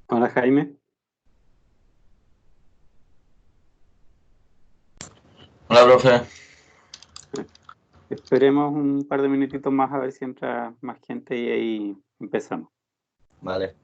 Hola Jaime. Hola, profe. Esperemos un par de minutitos más a ver si entra más gente y ahí empezamos. Vale.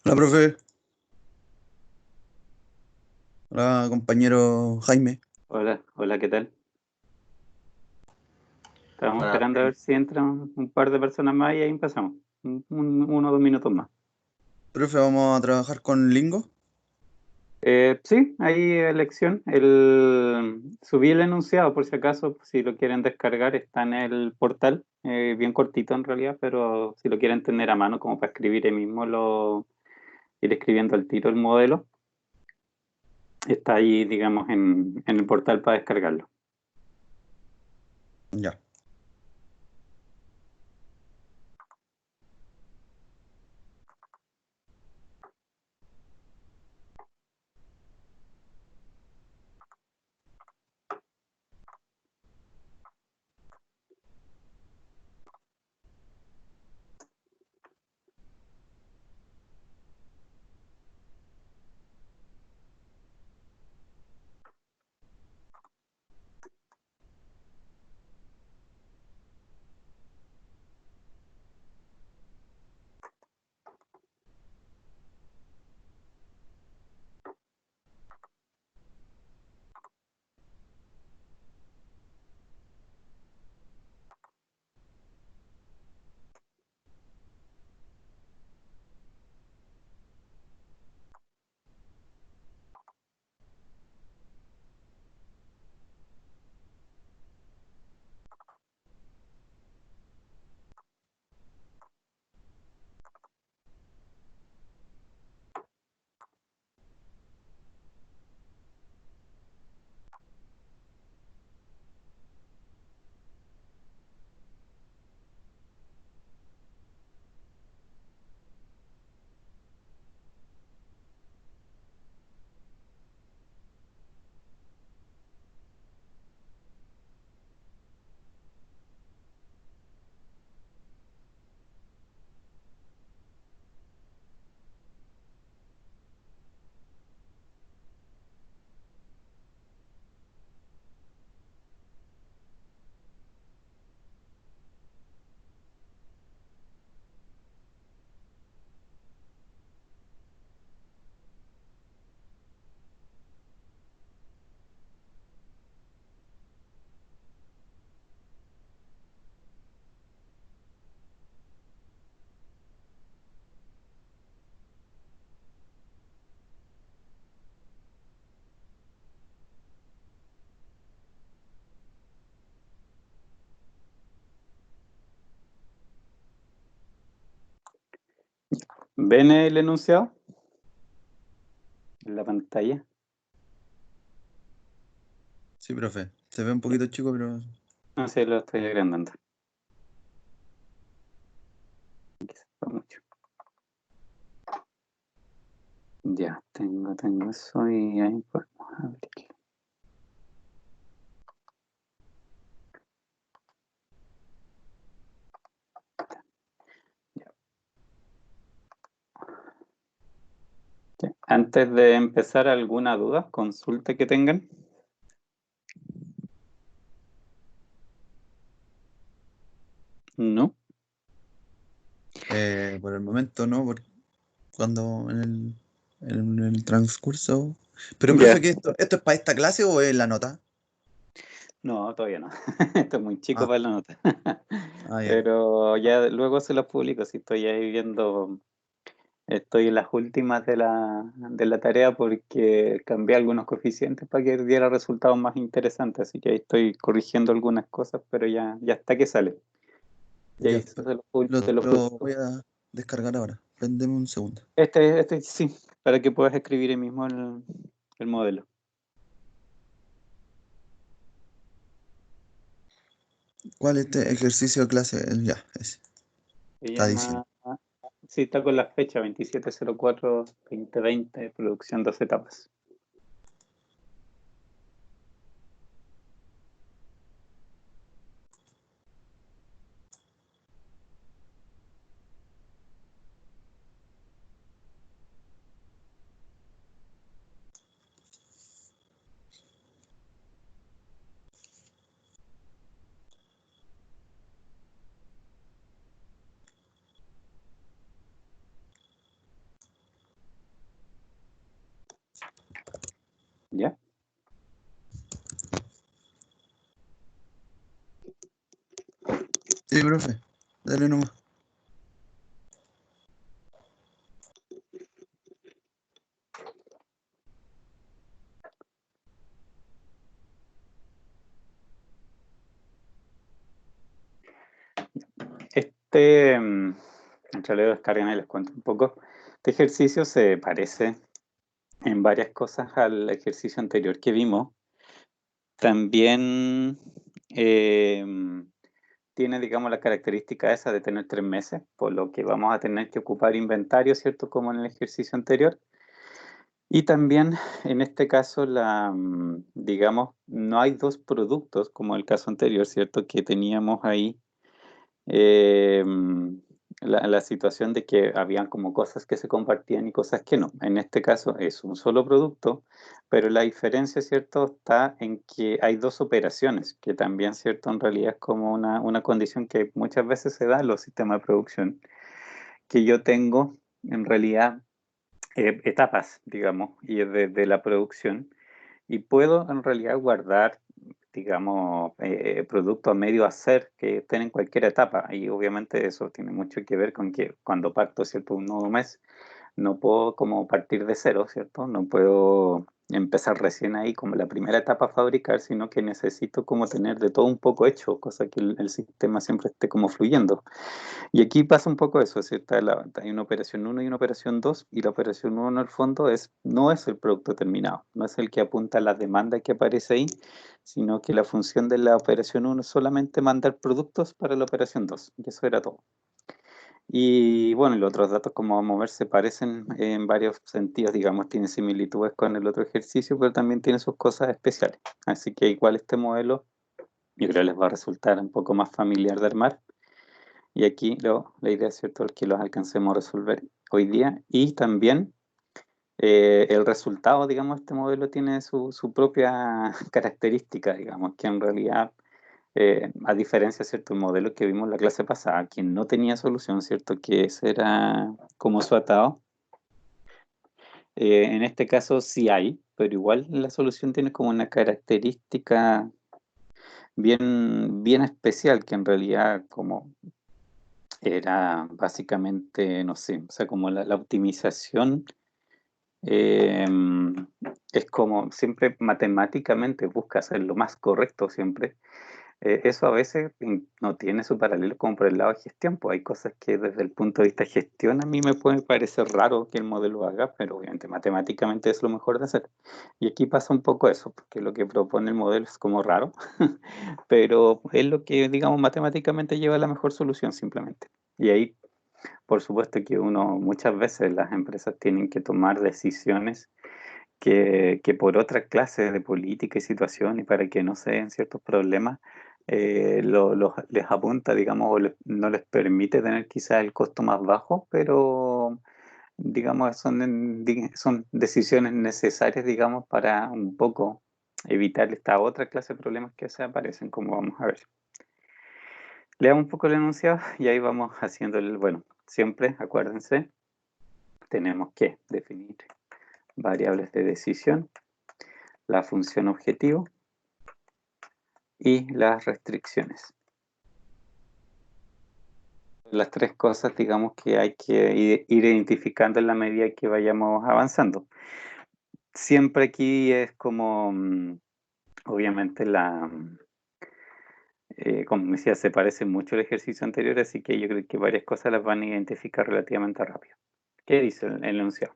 Hola, profe. Hola, compañero Jaime. Hola, hola, ¿qué tal? Estamos Buenas. esperando a ver si entran un par de personas más y ahí empezamos. Uno o dos minutos más. Profe, vamos a trabajar con Lingo. Sí, hay elección. Subí el enunciado por si acaso, si lo quieren descargar, está en el portal, bien cortito en realidad, pero si lo quieren tener a mano como para escribir ahí mismo, ir escribiendo al tiro el modelo, está ahí, digamos, en el portal para descargarlo. Ya. ¿Ven el enunciado en la pantalla? Sí, profe. Se ve un poquito chico, pero No sé, lo estoy agrandando. Fue mucho. Ya, tengo eso y ahí podemos abrir. Ya. Ya. Antes de empezar, ¿alguna duda, consulta que tengan? ¿No? por el momento no, porque cuando en el transcurso. Pero, profe, Ya. ¿qué esto es para esta clase o es la nota? No, todavía no. Esto es muy chico Ah, para la nota. ya. Pero ya luego se los publico si estoy ahí viendo. Estoy en las últimas de la tarea porque cambié algunos coeficientes para que diera resultados más interesantes, así que ahí estoy corrigiendo algunas cosas, pero ya está que sale. Y ahí Ya, esos de los lo últimos. voy a descargar ahora. Préndeme un segundo. Este sí, para que puedas escribir ahí mismo el modelo. ¿Cuál es este ejercicio de clase? Ya, ese. Se Está diciendo. llama, sí, está con la fecha 27/04/2020, producción 2 etapas. ¿Ya? Sí, profe. Dale nomás. En realidad descargan y les cuento un poco. Este ejercicio se parece en varias cosas al ejercicio anterior que vimos. También eh, tiene, digamos, la característica esa de tener 3 meses, por lo que vamos a tener que ocupar inventario, ¿cierto? Como en el ejercicio anterior. Y también en este caso, digamos, no hay dos productos como el caso anterior, ¿cierto? Que teníamos ahí eh, la situación de que habían como cosas que se compartían y cosas que no. En este caso es un solo producto, pero la diferencia, ¿cierto? Está en que hay dos operaciones, que también, ¿cierto? En realidad es como una condición que muchas veces se da en los sistemas de producción, que yo tengo en realidad etapas, digamos, y de la producción, y puedo en realidad guardar, digamos, productos a medio hacer que estén en cualquier etapa, y obviamente eso tiene mucho que ver con que cuando parto, ¿cierto? Un nuevo mes, no puedo como partir de cero, ¿cierto? No puedo empezar recién ahí como la primera etapa a fabricar, sino que necesito como tener de todo un poco hecho, cosa que el sistema siempre esté como fluyendo. Y aquí pasa un poco eso, ¿cierto? Hay una operación uno y una operación 2 y la operación uno en el fondo no es el producto terminado, no es el que apunta a la demanda que aparece ahí, sino que la función de la operación uno es solamente mandar productos para la operación 2 y eso era todo. Y bueno, y los otros datos como vamos a ver se parecen en varios sentidos, digamos, tiene similitudes con el otro ejercicio, pero también tiene sus cosas especiales. Así que igual este modelo yo creo que les va a resultar un poco más familiar de armar. Y aquí la idea es cierto, que los alcancemos a resolver hoy día. Y también el resultado, digamos, este modelo tiene su propia característica, digamos, que en realidad, a diferencia, ¿cierto? El modelo que vimos en la clase pasada, que no tenía solución, ¿cierto? Que ese era como su atado. En este caso sí hay, pero igual la solución tiene como una característica bien especial, que en realidad como era básicamente, no sé, o sea, como la optimización eh, es como siempre matemáticamente busca hacer lo más correcto siempre. Eso a veces no tiene su paralelo como por el lado de gestión, pues hay cosas que desde el punto de vista de gestión a mí me puede parecer raro que el modelo haga, pero obviamente matemáticamente es lo mejor de hacer. Y aquí pasa un poco eso, porque lo que propone el modelo es como raro, pero es lo que, digamos, matemáticamente lleva a la mejor solución simplemente. Y ahí por supuesto que uno, muchas veces las empresas tienen que tomar decisiones que por otra clase de política y situación y para que no se den ciertos problemas, les apunta, digamos, o no les permite tener quizás el costo más bajo, pero digamos, son decisiones necesarias, digamos, para un poco evitar esta otra clase de problemas que se aparecen, como vamos a ver. Leamos un poco el enunciado y ahí vamos haciendo bueno, siempre acuérdense, tenemos que definir variables de decisión, la función objetivo y las restricciones. las tres cosas, digamos, que hay que ir identificando en la medida que vayamos avanzando. Siempre aquí es como, obviamente, como decía, se parece mucho al ejercicio anterior, así que yo creo que varias cosas las van a identificar relativamente rápido. ¿Qué dice el enunciado?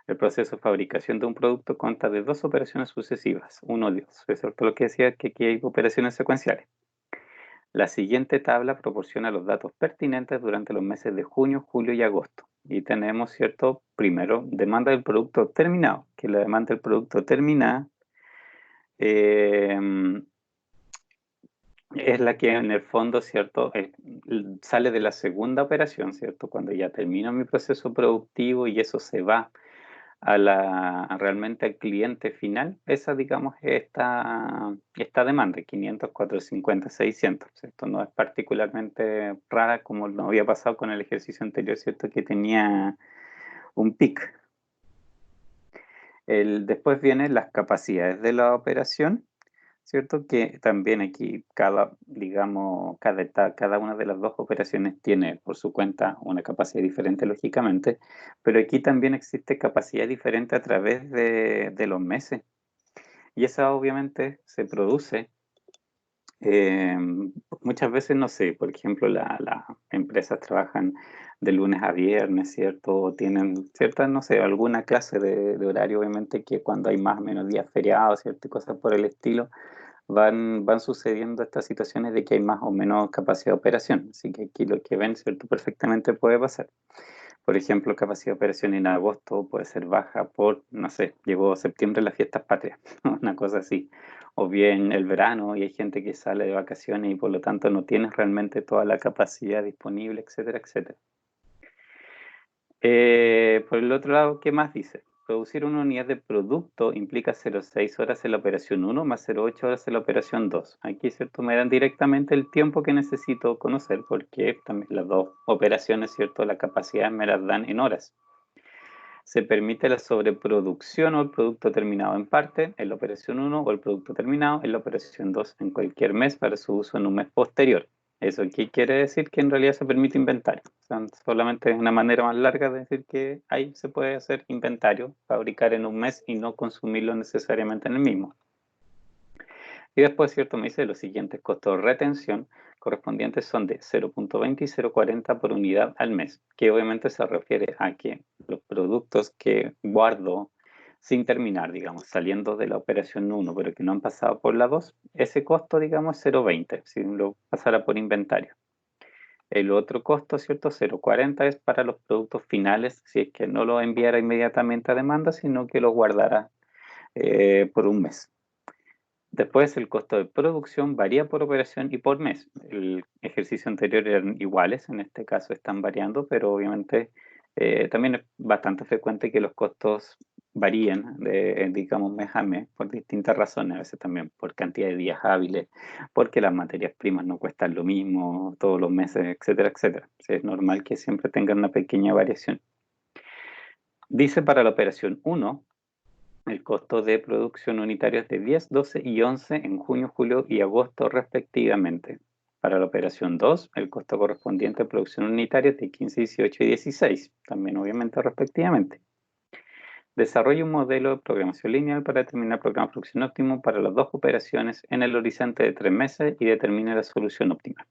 El proceso de fabricación de un producto consta de dos operaciones sucesivas, uno de dos. Es cierto lo que decía, que aquí hay operaciones secuenciales. La siguiente tabla proporciona los datos pertinentes durante los meses de junio, julio y agosto. Y tenemos, ¿cierto? Primero, demanda del producto terminado, que la demanda del producto terminada es la que en el fondo, ¿cierto? Sale de la segunda operación, ¿cierto? Cuando ya termino mi proceso productivo y eso se va realmente al cliente final, esa, digamos, es esta demanda, 500, 450, 600. Esto no es particularmente rara como no había pasado con el ejercicio anterior, ¿cierto? Que tenía un pic. Después vienen las capacidades de la operación, ¿cierto? Que también aquí digamos, cada una de las dos operaciones tiene por su cuenta una capacidad diferente, lógicamente, pero aquí también existe capacidad diferente a través de los meses. Y esa obviamente se produce muchas veces, no sé, por ejemplo, las empresas trabajan de lunes a viernes, ¿cierto? O tienen cierta, no sé, alguna clase de horario, obviamente, que cuando hay más o menos días feriados, ¿cierto? Y cosas por el estilo, van sucediendo estas situaciones de que hay más o menos capacidad de operación. Así que aquí lo que ven, ¿cierto? Perfectamente puede pasar. Por ejemplo, capacidad de operación en agosto puede ser baja por, no sé, llegó septiembre las fiestas patrias, una cosa así. O bien el verano y hay gente que sale de vacaciones y por lo tanto no tienes realmente toda la capacidad disponible, etcétera, etcétera. Por el otro lado, ¿qué más dice? Producir una unidad de producto implica 0,6 horas en la operación 1 más 0,8 horas en la operación 2. Aquí, ¿cierto? Me dan directamente el tiempo que necesito conocer porque también las dos operaciones, ¿cierto? La capacidad me las dan en horas. Se permite la sobreproducción o el producto terminado en parte en la operación 1 o el producto terminado en la operación 2 en cualquier mes para su uso en un mes posterior. ¿Eso qué quiere decir? Que en realidad se permite inventario. O sea, solamente es una manera más larga de decir que ahí se puede hacer inventario, fabricar en un mes y no consumirlo necesariamente en el mismo. Y después, ¿cierto? Me dice los siguientes costos de retención correspondientes son de 0,20 y 0,40 por unidad al mes, que obviamente se refiere a que los productos que guardo sin terminar, digamos, saliendo de la operación 1, pero que no han pasado por la 2, ese costo, digamos, es 0,20, si lo pasara por inventario. El otro costo, ¿cierto? 0,40 es para los productos finales, si es que no lo enviara inmediatamente a demanda, sino que lo guardara por un mes. Después, el costo de producción varía por operación y por mes. El ejercicio anterior eran iguales, en este caso están variando, pero obviamente también es bastante frecuente que los costos varíen, digamos, mes a mes, por distintas razones, a veces también por cantidad de días hábiles, porque las materias primas no cuestan lo mismo todos los meses, etcétera, etcétera. Es normal que siempre tengan una pequeña variación. Dice para la operación 1, el costo de producción unitario es de 10, 12 y 11 en junio, julio y agosto respectivamente. Para la operación 2, el costo correspondiente a producción unitaria es de 15, 18 y 16, también obviamente respectivamente. Desarrolla un modelo de programación lineal para determinar el programa de producción óptimo para las dos operaciones en el horizonte de 3 meses y determina la solución óptima.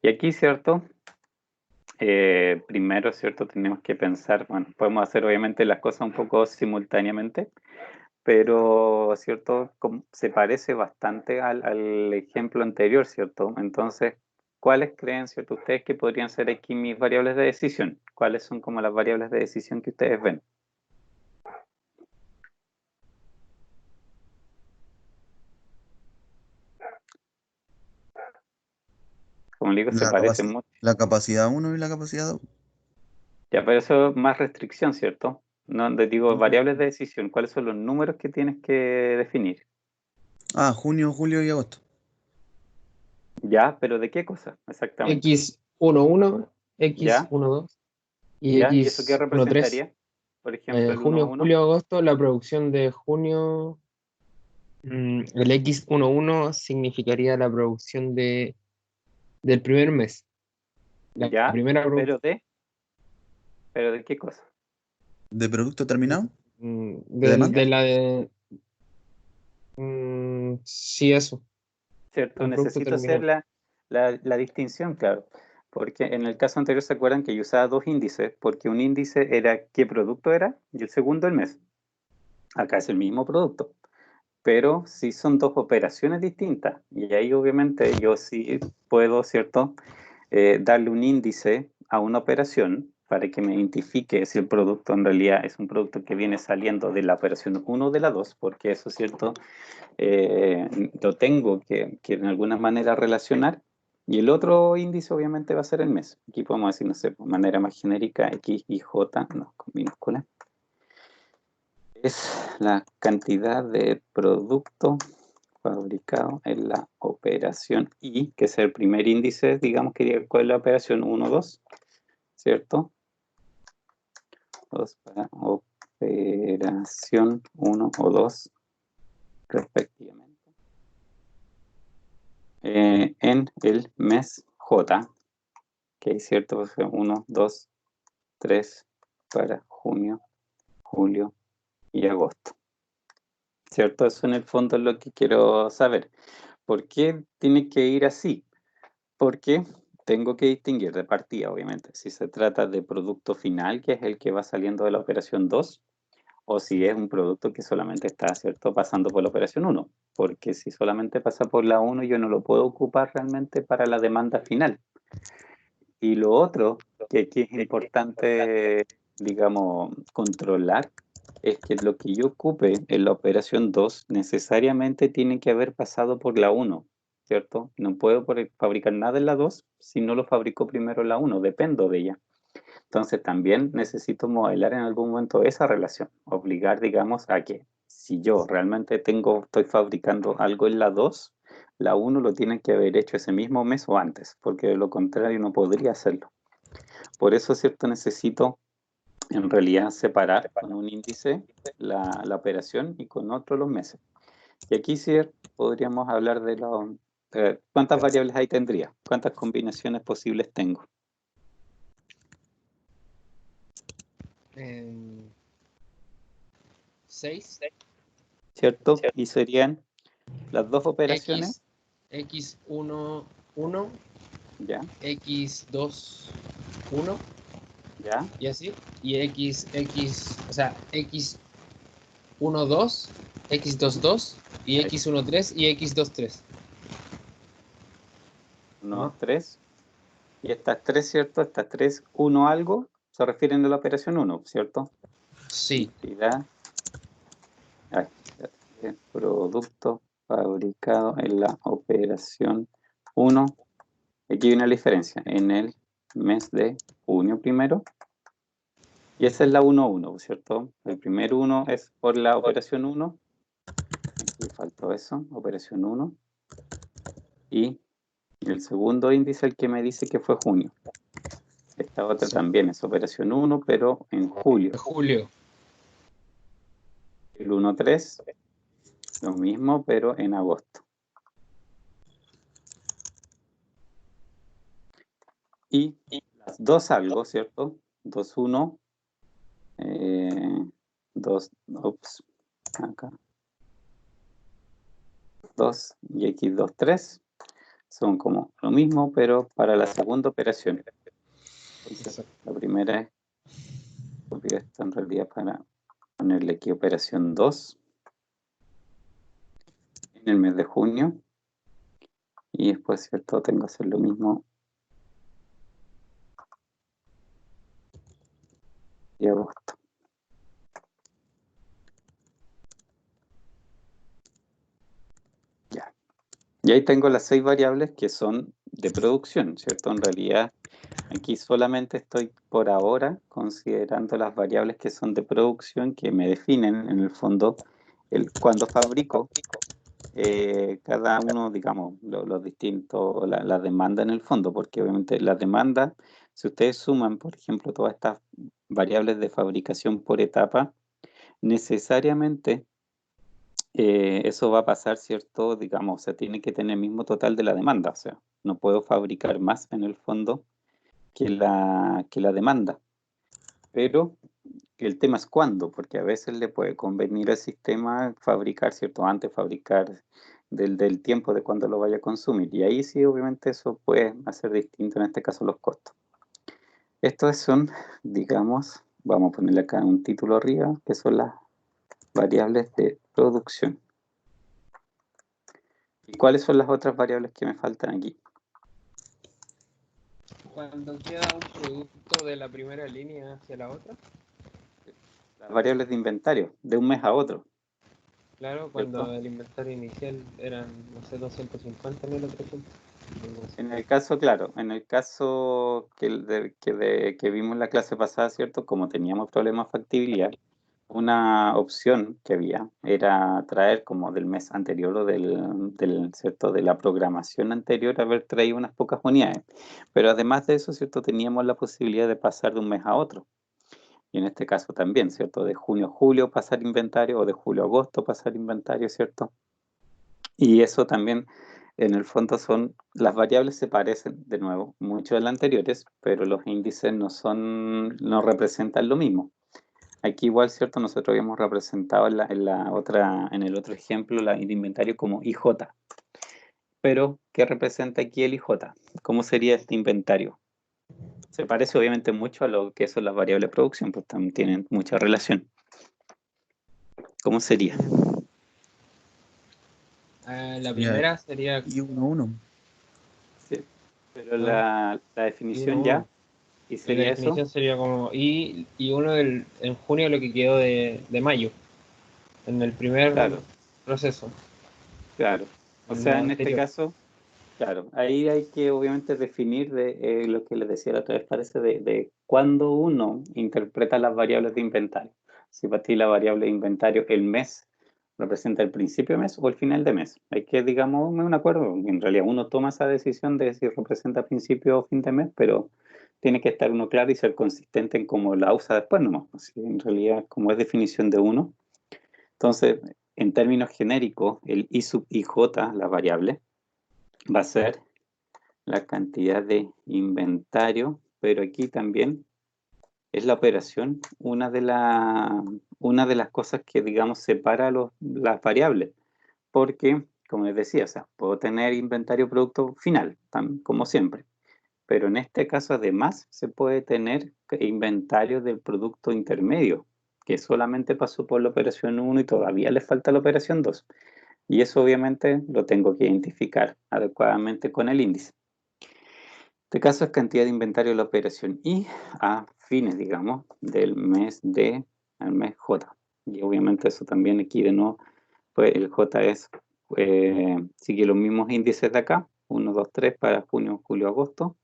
Y aquí, ¿cierto? Primero, ¿cierto? Tenemos que pensar, bueno, podemos hacer obviamente las cosas un poco simultáneamente, pero, ¿cierto? Se parece bastante al ejemplo anterior, ¿cierto? Entonces, ¿cuáles creen, ¿cierto? Ustedes que podrían ser aquí mis variables de decisión? ¿Cuáles son como las variables de decisión que ustedes ven? Como les digo, se parecen mucho. La capacidad 1 y la capacidad 2. Ya, pero eso es más restricción, ¿cierto? No, digo, variables de decisión. ¿Cuáles son los números que tienes que definir? Ah, junio, julio y agosto. Ya, pero ¿de qué cosa exactamente? X11, ¿Ya? X12 y ¿Ya? ¿Y eso qué X13. representaría? Por ejemplo, el Junio, 1-1. julio, agosto, la producción de junio. El X11 significaría la producción del primer mes. La Ya, primera pero ¿de qué cosa? ¿De producto terminado? ¿De de demanda? la de... sí, eso, ¿Cierto? un producto Necesito hacer terminado. la distinción, claro, porque en el caso anterior se acuerdan que yo usaba dos índices, porque un índice era qué producto era y el segundo el mes. Acá es el mismo producto, pero sí son dos operaciones distintas y ahí obviamente yo sí puedo, ¿cierto? Darle un índice a una operación para que me identifique si el producto en realidad es un producto que viene saliendo de la operación uno o de la 2, porque eso, ¿cierto? Lo tengo que en alguna manera relacionar. Y el otro índice obviamente va a ser el mes. Aquí podemos decir, no sé, de manera más genérica, X y J, no, con minúscula. Es la cantidad de producto fabricado en la operación I, que es el primer índice, digamos que cuál es la operación 1, 2, ¿cierto? 2 para operación 1 o 2, respectivamente. En el mes J, que es cierto, 1, 2, 3 para junio, julio y agosto. ¿Cierto? Eso en el fondo es lo que quiero saber. ¿Por qué tiene que ir así? Porque tengo que distinguir de partida, obviamente, si se trata de producto final, que es el que va saliendo de la operación 2, o si es un producto que solamente está, ¿cierto?, pasando por la operación 1. Porque si solamente pasa por la 1, yo no lo puedo ocupar realmente para la demanda final. Y lo otro que aquí es importante, digamos, controlar, es que lo que yo ocupe en la operación 2 necesariamente tiene que haber pasado por la 1, ¿cierto? No puedo fabricar nada en la 2 si no lo fabrico primero en la 1, dependo de ella. Entonces también necesito modelar en algún momento esa relación, obligar, digamos, a que si yo realmente estoy fabricando algo en la 2, la 1 lo tiene que haber hecho ese mismo mes o antes, porque de lo contrario no podría hacerlo. Por eso, ¿cierto? Necesito en realidad separar con un índice la operación y con otro los meses. Y aquí sí podríamos hablar de cuántas variables ahí tendría, cuántas combinaciones posibles tengo. 6, ¿Cierto? Y serían las dos operaciones, X1, 1, ya, X2, 1, ya, y así, y o sea, X1, 2, X2, 2, y ahí, X1, 3, y X2, 3. 1, ¿No? 3, y estas tres, ¿cierto? Estas tres, uno algo, se refieren a la operación 1, ¿cierto? Sí, Cantidad, ay, producto fabricado en la operación 1. Aquí hay una diferencia, en el mes de junio primero, y esa es la 1-1, ¿cierto? El primer 1 es por la operación 1, aquí faltó eso, operación 1, y el segundo índice el que me dice que fue junio. Esta otra sí. también es operación 1, pero en julio. Julio. El 1-3, lo mismo, pero en agosto. Y las dos algo, ¿cierto? 2-1, 2, ups, acá, 2 y X2-3 son como lo mismo, pero para la segunda operación. Entonces, la primera es, copio esto en realidad para ponerle aquí operación 2 en el mes de junio. Y después, ¿cierto? Tengo que hacer lo mismo de agosto. Ya. Y ahí tengo las 6 variables que son de producción, ¿cierto? En realidad, aquí solamente estoy por ahora considerando las variables que son de producción que me definen en el fondo cuando fabrico cada uno, digamos, los distintos, la demanda en el fondo, porque obviamente la demanda, si ustedes suman, por ejemplo, todas estas variables de fabricación por etapa, necesariamente eso va a pasar, ¿cierto? Digamos, o sea, tiene que tener el mismo total de la demanda, o sea, no puedo fabricar más en el fondo que la demanda. Pero el tema es cuándo, porque a veces le puede convenir al sistema fabricar, ¿cierto? Antes fabricar del tiempo de cuando lo vaya a consumir. Y ahí sí, obviamente, eso puede hacer distinto, en este caso, los costos. Estos son, digamos, vamos a ponerle acá un título arriba, que son las variables de producción. ¿Y cuáles son las otras variables que me faltan aquí? Cuando queda un producto de la primera línea hacia la otra, Las variables de inventario, de un mes a otro. claro, cuando el inventario inicial eran, no sé, 250, 1300. En el caso, claro, en el caso que vimos en la clase pasada, ¿cierto? Como teníamos problemas de factibilidad, una opción que había era traer como del mes anterior o ¿cierto? De la programación anterior, haber traído unas pocas unidades. Pero además de eso, ¿cierto? Teníamos la posibilidad de pasar de un mes a otro. Y en este caso también, ¿cierto? De junio a julio pasar inventario o de julio a agosto pasar inventario, ¿cierto? Y eso también, en el fondo, las variables se parecen de nuevo mucho a las anteriores, pero los índices no representan lo mismo. Aquí igual, ¿cierto? Nosotros habíamos representado en el otro ejemplo, el inventario como IJ. Pero, ¿qué representa aquí el IJ? ¿Cómo sería este inventario? Se parece obviamente mucho a lo que son las variables de producción, pues también tienen mucha relación. ¿Cómo sería? La Sería primera sería I11. Sí. Pero Ah. la definición 1-1. ya, y Y la sería eso, definición sería como y uno en junio lo que quedó de mayo, en el primer claro, proceso, claro. O el sea, mes en este anterior. caso, claro, ahí hay que obviamente definir lo que les decía la otra vez, parece de cuándo uno interpreta las variables de inventario. Si para ti la variable de inventario, el mes, representa el principio de mes o el final de mes. Hay que, digamos, no me acuerdo, en realidad uno toma esa decisión de si representa principio o fin de mes, pero tiene que estar uno claro y ser consistente en cómo la usa después nomás. Pues, en realidad, como es definición de uno. Entonces, en términos genéricos, el I sub IJ, la variable, va a ser la cantidad de inventario, pero aquí también es la operación una de las cosas que, digamos, separa las variables, porque, como les decía, o sea, puedo tener inventario producto final, como siempre, pero en este caso además se puede tener inventario del producto intermedio, que solamente pasó por la operación 1 y todavía le falta la operación 2. Y eso obviamente lo tengo que identificar adecuadamente con el índice. Este caso es cantidad de inventario de la operación y a fines, digamos, al mes J. Y obviamente eso también aquí de nuevo, pues el J sigue los mismos índices de acá, 1, 2, 3 para junio, julio, agosto.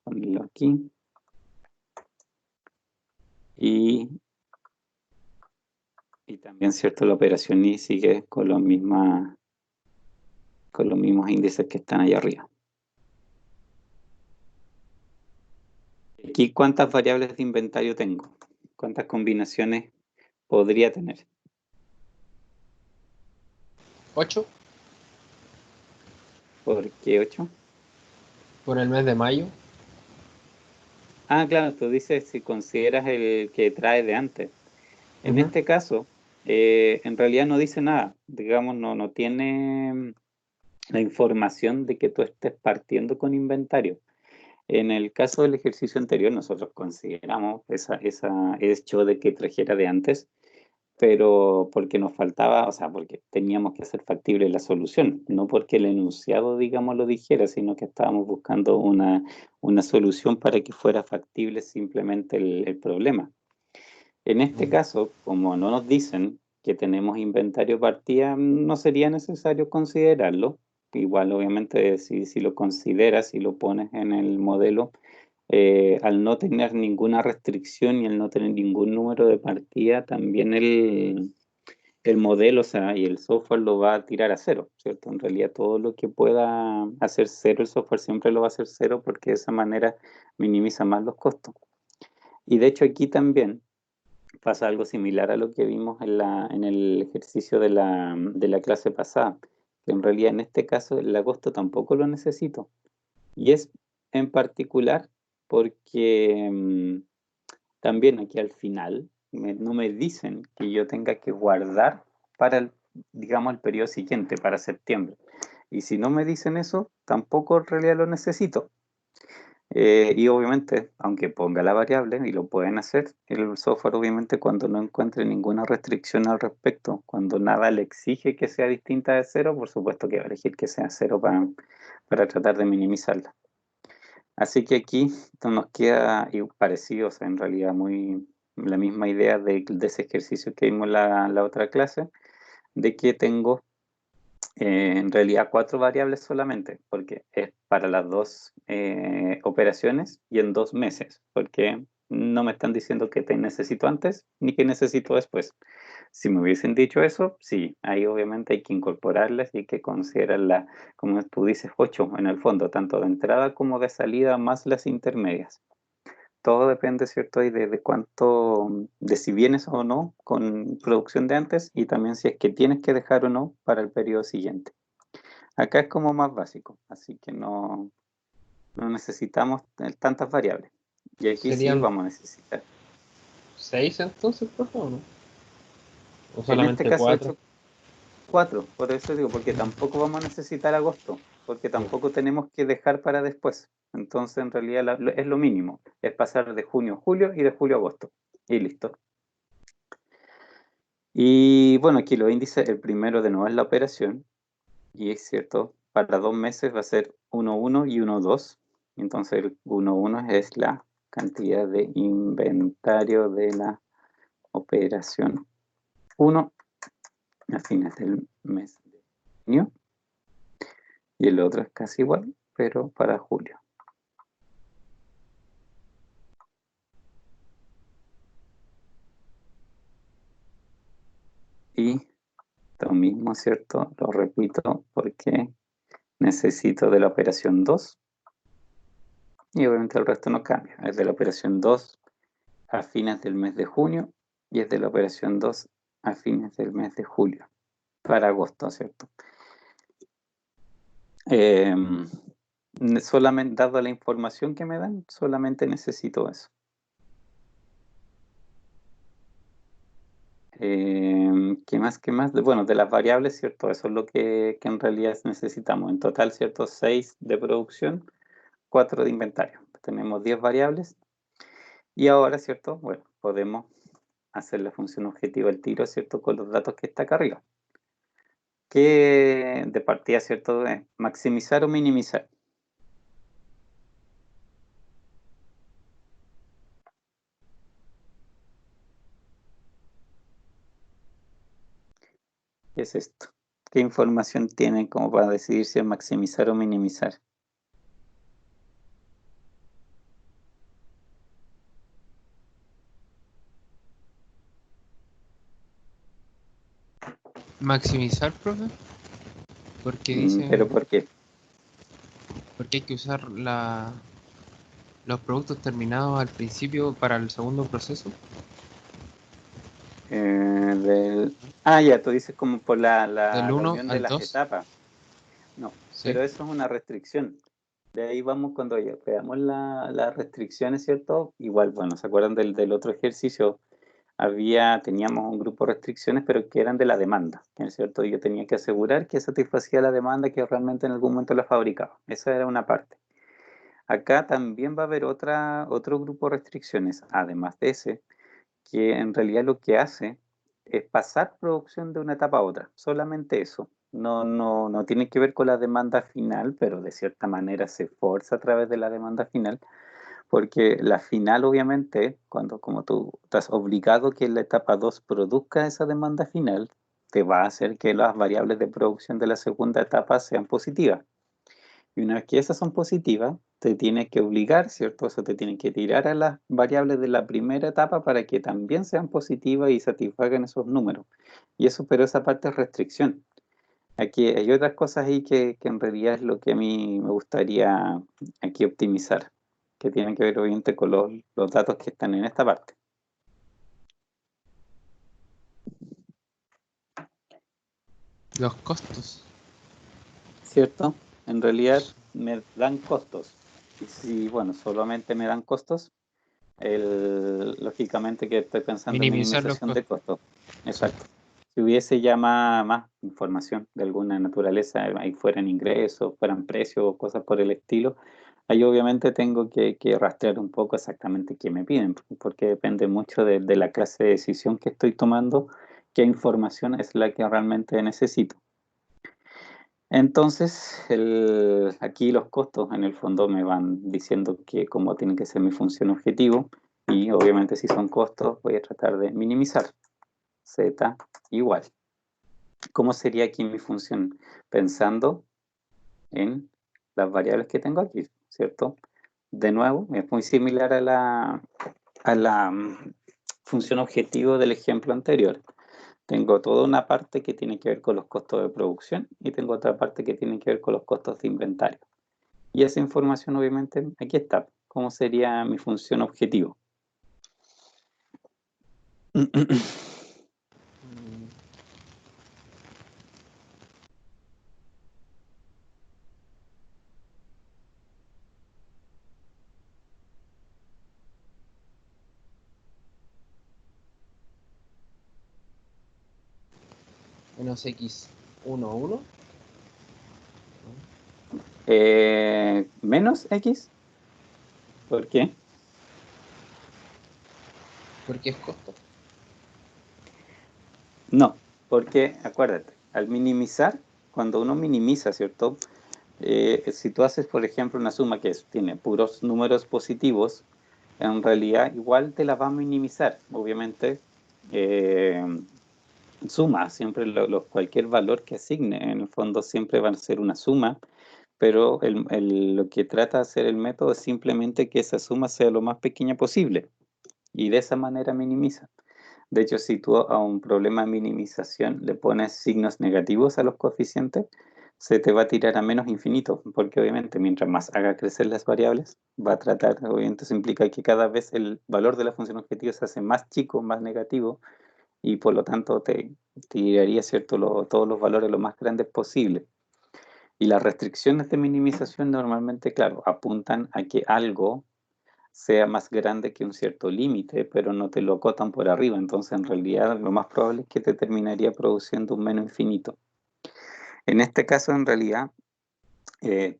Ponerlo aquí. Y también, ¿cierto? La operación I sigue con los mismos índices que están ahí arriba. Aquí, ¿cuántas variables de inventario tengo? ¿Cuántas combinaciones podría tener? 8 ¿Por qué 8? por el mes de mayo. Ah, claro, tú dices si consideras el que trae de antes. En Ujú. este caso, en realidad no dice nada. Digamos, no tiene la información de que tú estés partiendo con inventario. En el caso del ejercicio anterior, nosotros consideramos ese hecho de que trajera de antes, pero porque nos faltaba, o sea, porque teníamos que hacer factible la solución, no porque el enunciado, digamos, lo dijera, sino que estábamos buscando una solución para que fuera factible simplemente el problema. En este caso, como no nos dicen que tenemos inventario partida, no sería necesario considerarlo. Igual, obviamente, si lo consideras y lo pones en el modelo, al no tener ninguna restricción y al no tener ningún número de partida, también el modelo, o sea, y el software lo va a tirar a cero, ¿cierto? En realidad todo lo que pueda hacer cero, el software siempre lo va a hacer cero porque de esa manera minimiza más los costos. Y de hecho aquí también pasa algo similar a lo que vimos en el ejercicio de la clase pasada, que en realidad en este caso el agosto tampoco lo necesito. Y es en particular porque también aquí al final no me dicen que yo tenga que guardar para digamos, el periodo siguiente, para septiembre. Y si no me dicen eso, tampoco en realidad lo necesito. Y obviamente, aunque ponga la variable, y lo pueden hacer, el software obviamente cuando no encuentre ninguna restricción al respecto, cuando nada le exige que sea distinta de cero, por supuesto que va a elegir que sea cero para tratar de minimizarla. Así que aquí nos queda parecido, o sea, en realidad muy la misma idea de ese ejercicio que vimos la otra clase, de que tengo en realidad 4 variables solamente, porque es para las 2 operaciones y en 2 meses, porque no me están diciendo que te necesito antes ni que necesito después. Si me hubiesen dicho eso, sí, ahí obviamente hay que incorporarlas y hay que considerarlas, como tú dices, 8 en el fondo, tanto de entrada como de salida, más las intermedias. Todo depende, ¿cierto? Y de cuánto, de si vienes o no con producción de antes y también si es que tienes que dejar o no para el periodo siguiente. Acá es como más básico, así que no necesitamos tantas variables. Y aquí sí ¿Serían vamos a necesitar. 6 entonces, por favor, no? ¿O En este solamente caso he 4? hecho 4, por eso digo, porque tampoco vamos a necesitar agosto, porque tampoco tenemos que dejar para después. Entonces, en realidad es lo mínimo, es pasar de junio a julio y de julio a agosto. Y listo. Y bueno, aquí los índices, el primero de nuevo es la operación, y es cierto, para 2 meses va a ser 1,1 y 1,2. Entonces el 1,1 es la cantidad de inventario de la operación 1 a fines del mes de junio. Y el otro es casi igual, pero para julio. Y lo mismo, ¿cierto? Lo repito porque necesito de la operación 2. Y obviamente el resto no cambia. Es de la operación 2 a fines del mes de junio y es de la operación 2 a fines del mes de julio. Para agosto, ¿cierto? Solamente, dado la información que me dan, solamente necesito eso. ¿Qué más? ¿Qué más? Bueno, de las variables, ¿cierto? Eso es lo que en realidad necesitamos. En total, ¿cierto? 6 de producción, 4 de inventario. Tenemos 10 variables. Y ahora, ¿cierto? Bueno, podemos hacer la función objetiva al tiro, ¿cierto? Con los datos que está acá arriba. Que de partida, ¿cierto? Maximizar o minimizar. ¿Qué es esto? ¿Qué información tienen como para decidir si es maximizar o minimizar? ¿Maximizar, profe? Porque dice, ¿Pero por qué? porque hay que usar los productos terminados al principio para el segundo proceso. Ya, tú dices como por la Del 1 reunión de al las 2. etapas. No, Sí. pero eso es una restricción. De ahí vamos cuando ya veamos las restricciones, ¿cierto? Igual, bueno, ¿se acuerdan del otro ejercicio? Teníamos un grupo de restricciones, pero que eran de la demanda, ¿es cierto? Yo tenía que asegurar que satisfacía la demanda que realmente en algún momento la fabricaba. Esa era una parte. Acá también va a haber otro grupo de restricciones, además de ese, que en realidad lo que hace es pasar producción de una etapa a otra, solamente eso. No tiene que ver con la demanda final, pero de cierta manera se forza a través de la demanda final, porque la final obviamente, cuando como tú estás obligado que la etapa 2 produzca esa demanda final, te va a hacer que las variables de producción de la segunda etapa sean positivas. Y una vez que esas son positivas, te tiene que obligar, ¿cierto? Eso te tiene que tirar a las variables de la primera etapa para que también sean positivas y satisfagan esos números. Y eso, pero esa parte es restricción. Aquí hay otras cosas ahí que en realidad es lo que a mí me gustaría aquí optimizar, que tienen que ver obviamente con los datos que están en esta parte, Los costos. ¿cierto? En realidad me dan costos. si, bueno, solamente me dan costos, lógicamente que estoy pensando en Minimizar los minimización de costos. costos. Exacto. Si hubiese ya más información de alguna naturaleza, ahí fueran ingresos, fueran precios, cosas por el estilo, ahí obviamente tengo que rastrear un poco exactamente qué me piden, porque depende mucho de la clase de decisión que estoy tomando, qué información es la que realmente necesito. Entonces, aquí los costos en el fondo me van diciendo que cómo tiene que ser mi función objetivo y obviamente si son costos voy a tratar de minimizar. Z igual. ¿Cómo sería aquí mi función? Pensando en las variables que tengo aquí, ¿cierto? De nuevo, es muy similar a la función objetivo del ejemplo anterior. Tengo toda una parte que tiene que ver con los costos de producción y tengo otra parte que tiene que ver con los costos de inventario. Y esa información obviamente aquí está. ¿Cómo sería mi función objetivo? Mm, Menos x1, 1. Menos X, ¿por qué? Porque es costo. No, porque acuérdate, al minimizar, cuando uno minimiza, ¿cierto? Si tú haces, por ejemplo, una suma que tiene puros números positivos, en realidad igual te la va a minimizar. Obviamente, eh, suma, siempre cualquier valor que asigne, en el fondo siempre va a ser una suma, pero lo que trata de hacer el método es simplemente que esa suma sea lo más pequeña posible y de esa manera minimiza. De hecho, si tú a un problema de minimización le pones signos negativos a los coeficientes, se te va a tirar a menos infinito, porque obviamente mientras más haga crecer las variables, va a tratar, obviamente eso implica que cada vez el valor de la función objetivo se hace más chico, más negativo, y por lo tanto te tiraría, ¿cierto?, todos los valores lo más grandes posible. Y las restricciones de minimización normalmente, claro, apuntan a que algo sea más grande que un cierto límite, pero no te lo acotan por arriba. Entonces, en realidad, lo más probable es que te terminaría produciendo un menos infinito. En este caso, en realidad,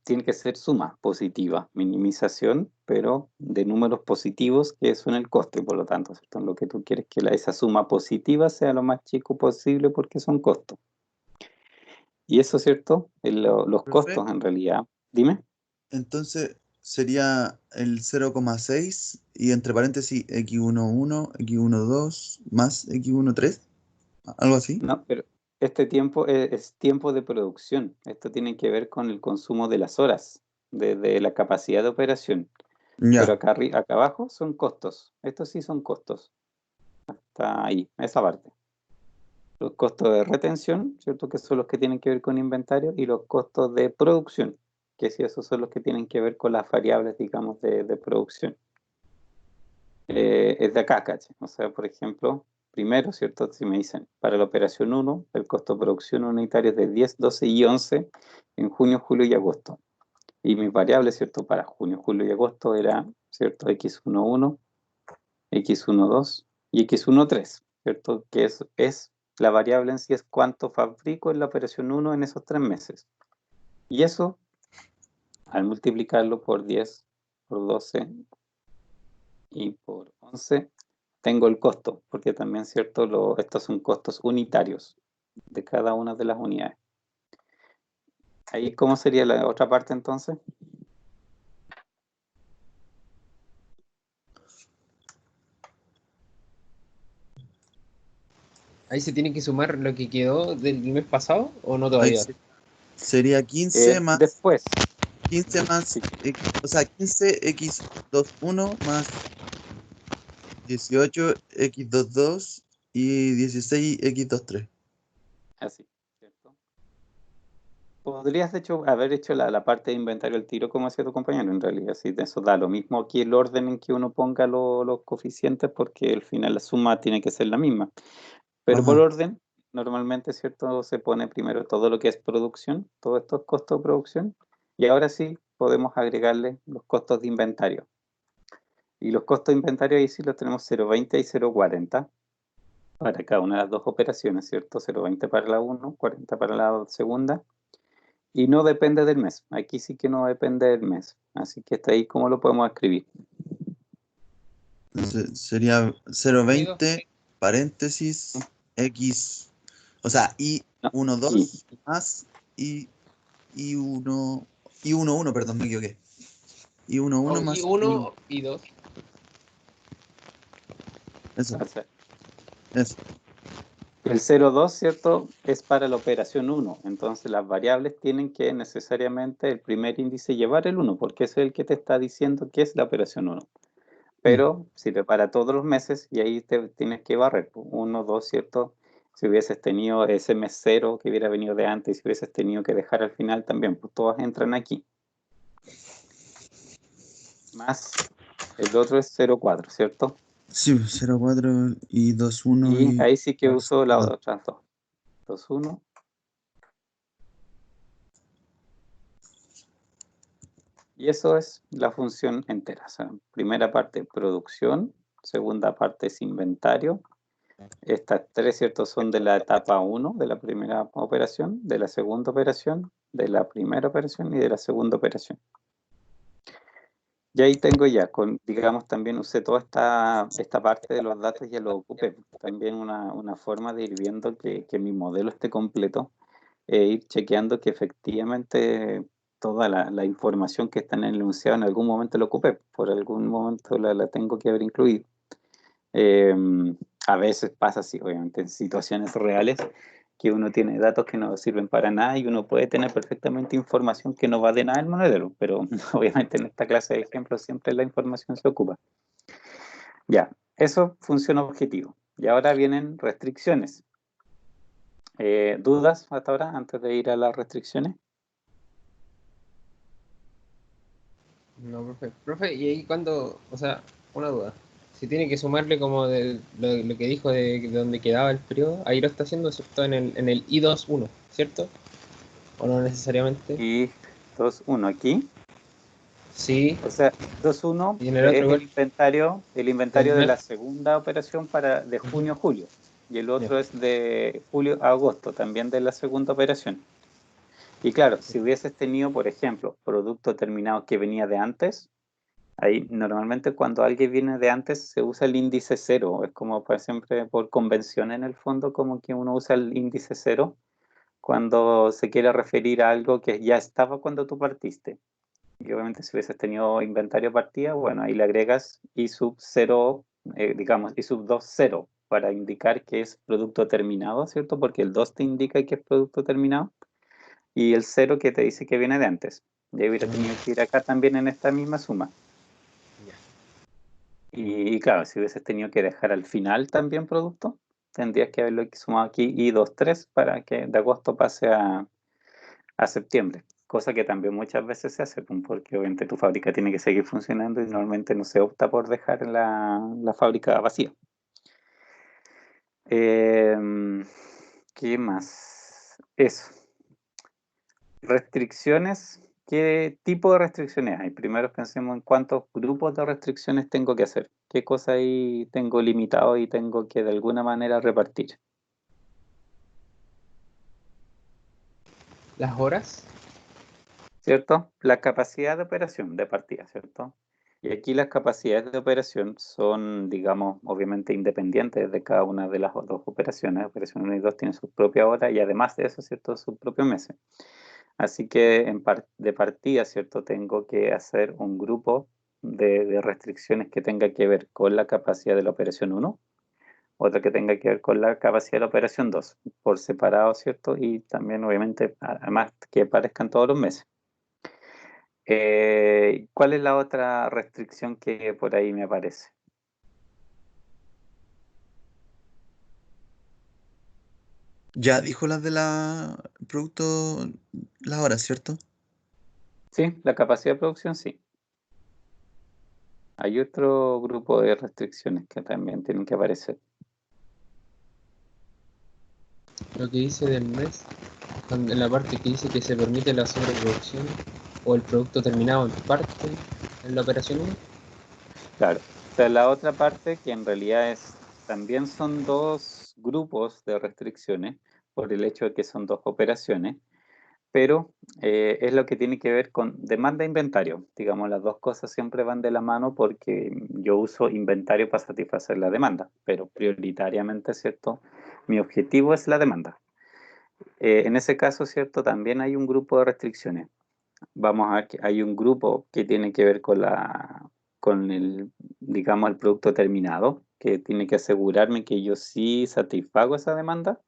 tiene que ser suma positiva, minimización, pero de números positivos que son el coste, por lo tanto, ¿cierto? Lo que tú quieres es que esa suma positiva sea lo más chico posible porque son costos. Y eso, ¿cierto? Los Profe, costos, en realidad. Dime. entonces sería el 0,6 y entre paréntesis x11, x12 más x13, algo así. No, pero este tiempo es tiempo de producción. Esto tiene que ver con el consumo de las horas, de la capacidad de operación. Pero Ya, acá abajo son costos. Estos sí son costos. Está ahí, esa parte. Los costos de retención, ¿cierto? Que son los que tienen que ver con inventario, y los costos de producción, que sí, esos son los que tienen que ver con las variables, digamos, de producción. Es de acá, ¿cachai? O sea, por ejemplo, primero, ¿cierto? Si me dicen, para la operación 1, el costo de producción unitario es de 10, 12 y 11 en junio, julio y agosto. Y mis variables, ¿cierto? Para junio, julio y agosto era, ¿cierto? X11, X12 y X13, ¿cierto? Que es la variable en sí es cuánto fabrico en la operación 1 en esos 3 meses. Y eso, al multiplicarlo por 10, por 12 y por 11, tengo el costo, porque también, ¿cierto? Estos son costos unitarios de cada una de las unidades. Ahí, ¿cómo sería la otra parte entonces? Ahí se tiene que sumar lo que quedó del mes pasado o no ahí todavía. sería 15 más Después, 15 más sí, o sea, 15x21 más 18x22 y 16x23. así, ¿cierto? Podrías, de hecho, haber hecho la parte de inventario al tiro como hacía tu compañero, en realidad, sí, de eso da lo mismo aquí el orden en que uno ponga los coeficientes, porque al final la suma tiene que ser la misma. Pero por Ajá. orden, normalmente, ¿cierto? Se pone primero todo lo que es producción, todos estos costos de producción, y ahora sí, podemos agregarle los costos de inventario. Y los costos de inventario ahí sí los tenemos 0.20 y 0.40 para cada una de las dos operaciones, ¿cierto? 0.20 para la 1, 40 para la segunda. Y no depende del mes. Aquí sí que no depende del mes. Así que está ahí cómo lo podemos escribir. Entonces, sería 0.20 paréntesis X, o sea, No, I1, y 2 más I1, I1, 1, perdón, me equivoqué. I1, 1 O más I1 y 2. eso, o sea, eso. el 0.2, ¿cierto? Es para la operación 1. Entonces las variables tienen que necesariamente el primer índice llevar el 1, porque ese es el que te está diciendo que es la operación 1. Pero sirve para todos los meses y ahí te tienes que barrer. 1, 2, ¿cierto? Si hubieses tenido ese mes 0 que hubiera venido de antes, si hubieses tenido que dejar al final también, pues todas entran aquí. Más el otro es 0.4, ¿cierto? Sí, 0.4 y 2.1 Y y ahí sí que uso las 2. otras dos. 2.1. Y eso es la función entera. O sea, primera parte producción, segunda parte es inventario. Estas tres, ¿cierto? Son de la etapa 1, de la primera operación, de la segunda operación, de la primera operación y de la segunda operación. Y ahí tengo ya, digamos, también usé toda esta parte de los datos, ya lo ocupé. También una forma de ir viendo que mi modelo esté completo, ir chequeando que efectivamente toda la información que está en el enunciado en algún momento la ocupé, por algún momento la tengo que haber incluido. A veces pasa así, obviamente, en situaciones reales, que uno tiene datos que no sirven para nada y uno puede tener perfectamente información que no va de nada al modelo, pero obviamente en esta clase de ejemplos siempre la información se ocupa. Ya, eso funciona objetivo. Y ahora vienen restricciones. ¿Dudas hasta ahora antes de ir a las restricciones? No, profe. Profe, y ahí cuando, o sea, una duda. Si tiene que sumarle como de lo que dijo de donde quedaba el periodo, ahí lo está haciendo, ¿cierto? En el I2.1, ¿cierto? ¿O no necesariamente? Y 2.1 aquí. Sí, O sea, 2.1 y en el otro es igual el del inventario de mes. la segunda operación de Ujú. junio a julio. Y el Ya. otro es de julio a agosto, también de la segunda operación. Y claro, si hubieses tenido, por ejemplo, producto terminado que venía de antes, ahí normalmente cuando alguien viene de antes se usa el índice 0. Es como para siempre por convención en el fondo, como que uno usa el índice 0 cuando se quiere referir a algo que ya estaba cuando tú partiste. Y obviamente si hubieses tenido inventario partida, bueno, ahí le agregas I sub 0, digamos, I sub 2, 0, para indicar que es producto terminado, ¿cierto? Porque el 2 te indica que es producto terminado y el 0 que te dice que viene de antes. Ya hubiera tenido que ir acá también en esta misma suma. Y claro, si hubieses tenido que dejar al final también producto, tendrías que haberlo sumado aquí I2, 3 para que de agosto pase a septiembre, cosa que también muchas veces se hace, porque obviamente tu fábrica tiene que seguir funcionando y normalmente no se opta por dejar la fábrica vacía. ¿Qué más? Eso. Restricciones. ¿Qué tipo de restricciones hay? Primero pensemos en cuántos grupos de restricciones tengo que hacer. ¿Qué cosa ahí tengo limitado y tengo que de alguna manera repartir? Las horas. ¿Cierto? La capacidad de operación de partida, ¿cierto? Y aquí las capacidades de operación son, digamos, obviamente independientes de cada una de las dos operaciones. Operación 1 y 2 tienen su propia hora y además de eso, ¿cierto? Sus propios meses. Así que de partida, ¿cierto? Tengo que hacer un grupo de restricciones que tenga que ver con la capacidad de la operación 1, otra que tenga que ver con la capacidad de la operación 2, por separado, ¿cierto? Y también, obviamente, además que aparezcan todos los meses. ¿Cuál es la otra restricción que por ahí me aparece? Ya dijo las de la producto, las horas, ¿cierto? Sí, la capacidad de producción, sí. Hay otro grupo de restricciones que también tienen que aparecer. Lo que dice del mes, en la parte que dice que se permite la sobreproducción. o el producto terminado en parte en la operación 1. Claro. O sea, la otra parte que en realidad también son dos grupos de restricciones por el hecho de que son dos operaciones, pero es lo que tiene que ver con demanda e inventario. Digamos, las dos cosas siempre van de la mano porque yo uso inventario para satisfacer la demanda, pero prioritariamente, ¿cierto? Mi objetivo es la demanda. En ese caso, ¿cierto? También hay un grupo de restricciones. Vamos a ver que hay un grupo que tiene que ver con el, digamos, el producto terminado, que tiene que asegurarme que yo sí satisfago esa demanda.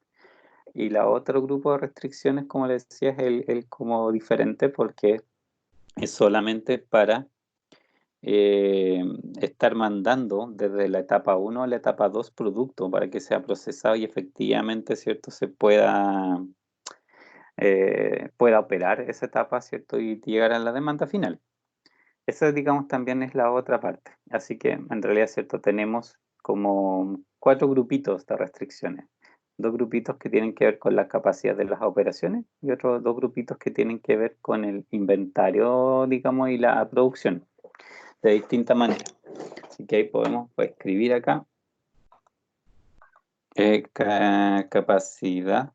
Y la otro grupo de restricciones, como les decía, es el como diferente porque es solamente para eh, estar mandando desde la etapa 1 a la etapa 2 producto para que sea procesado y efectivamente, ¿cierto?, se pueda operar esa etapa, ¿cierto?, y llegar a la demanda final. Esa, digamos, también es la otra parte. Así que, en realidad, ¿cierto?, tenemos como 4 grupitos de restricciones. 2 grupitos que tienen que ver con la capacidad de las operaciones y otros 2 grupitos que tienen que ver con el inventario, digamos, y la producción de distinta manera. Así que ahí podemos escribir acá capacidad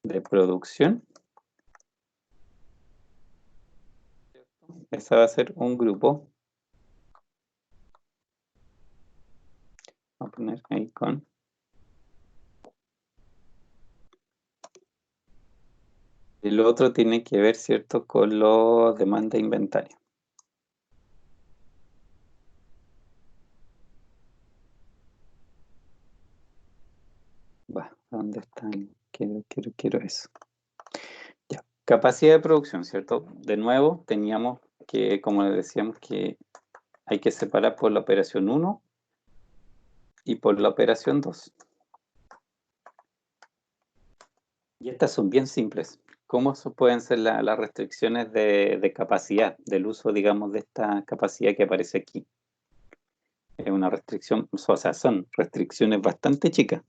de producción. Ese va a ser un grupo. Voy a poner ahí con. El otro tiene que ver, ¿cierto?, con los demanda e inventario. Va, ¿dónde están? Quiero eso. Ya. Capacidad de producción, ¿cierto? De nuevo, teníamos que, como les decíamos, que hay que separar por la operación 1 y por la operación 2. Y estas son bien simples. ¿Cómo pueden ser las restricciones de capacidad, del uso, digamos, de esta capacidad que aparece aquí? Es una restricción, o sea, son restricciones bastante chicas.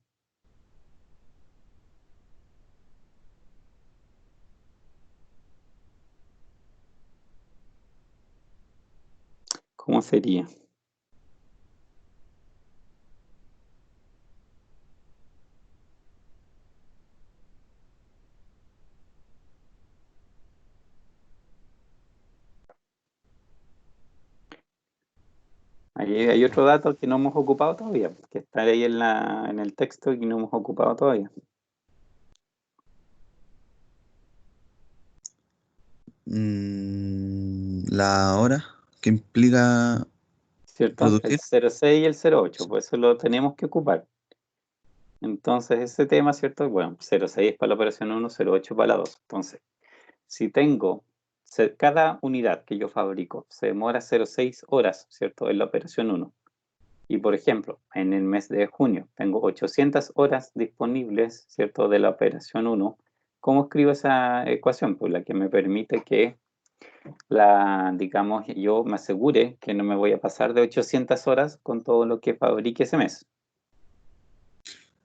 ¿Cómo sería? Ahí hay otro dato que no hemos ocupado todavía, que está ahí en el texto y no hemos ocupado todavía. La hora que implica ¿Cierto? El producir. 06 y el 08, pues eso lo tenemos que ocupar. Entonces, ese tema, ¿cierto? Bueno, 06 es para la operación 1, 08 para la 2. Entonces, si tengo cada unidad que yo fabrico se demora 06 horas, ¿cierto? En la operación 1. Y, por ejemplo, en el mes de junio tengo 800 horas disponibles, ¿cierto? De la operación 1. ¿Cómo escribo esa ecuación? Pues la que me permite que digamos, yo me asegure que no me voy a pasar de 800 horas con todo lo que fabrique ese mes.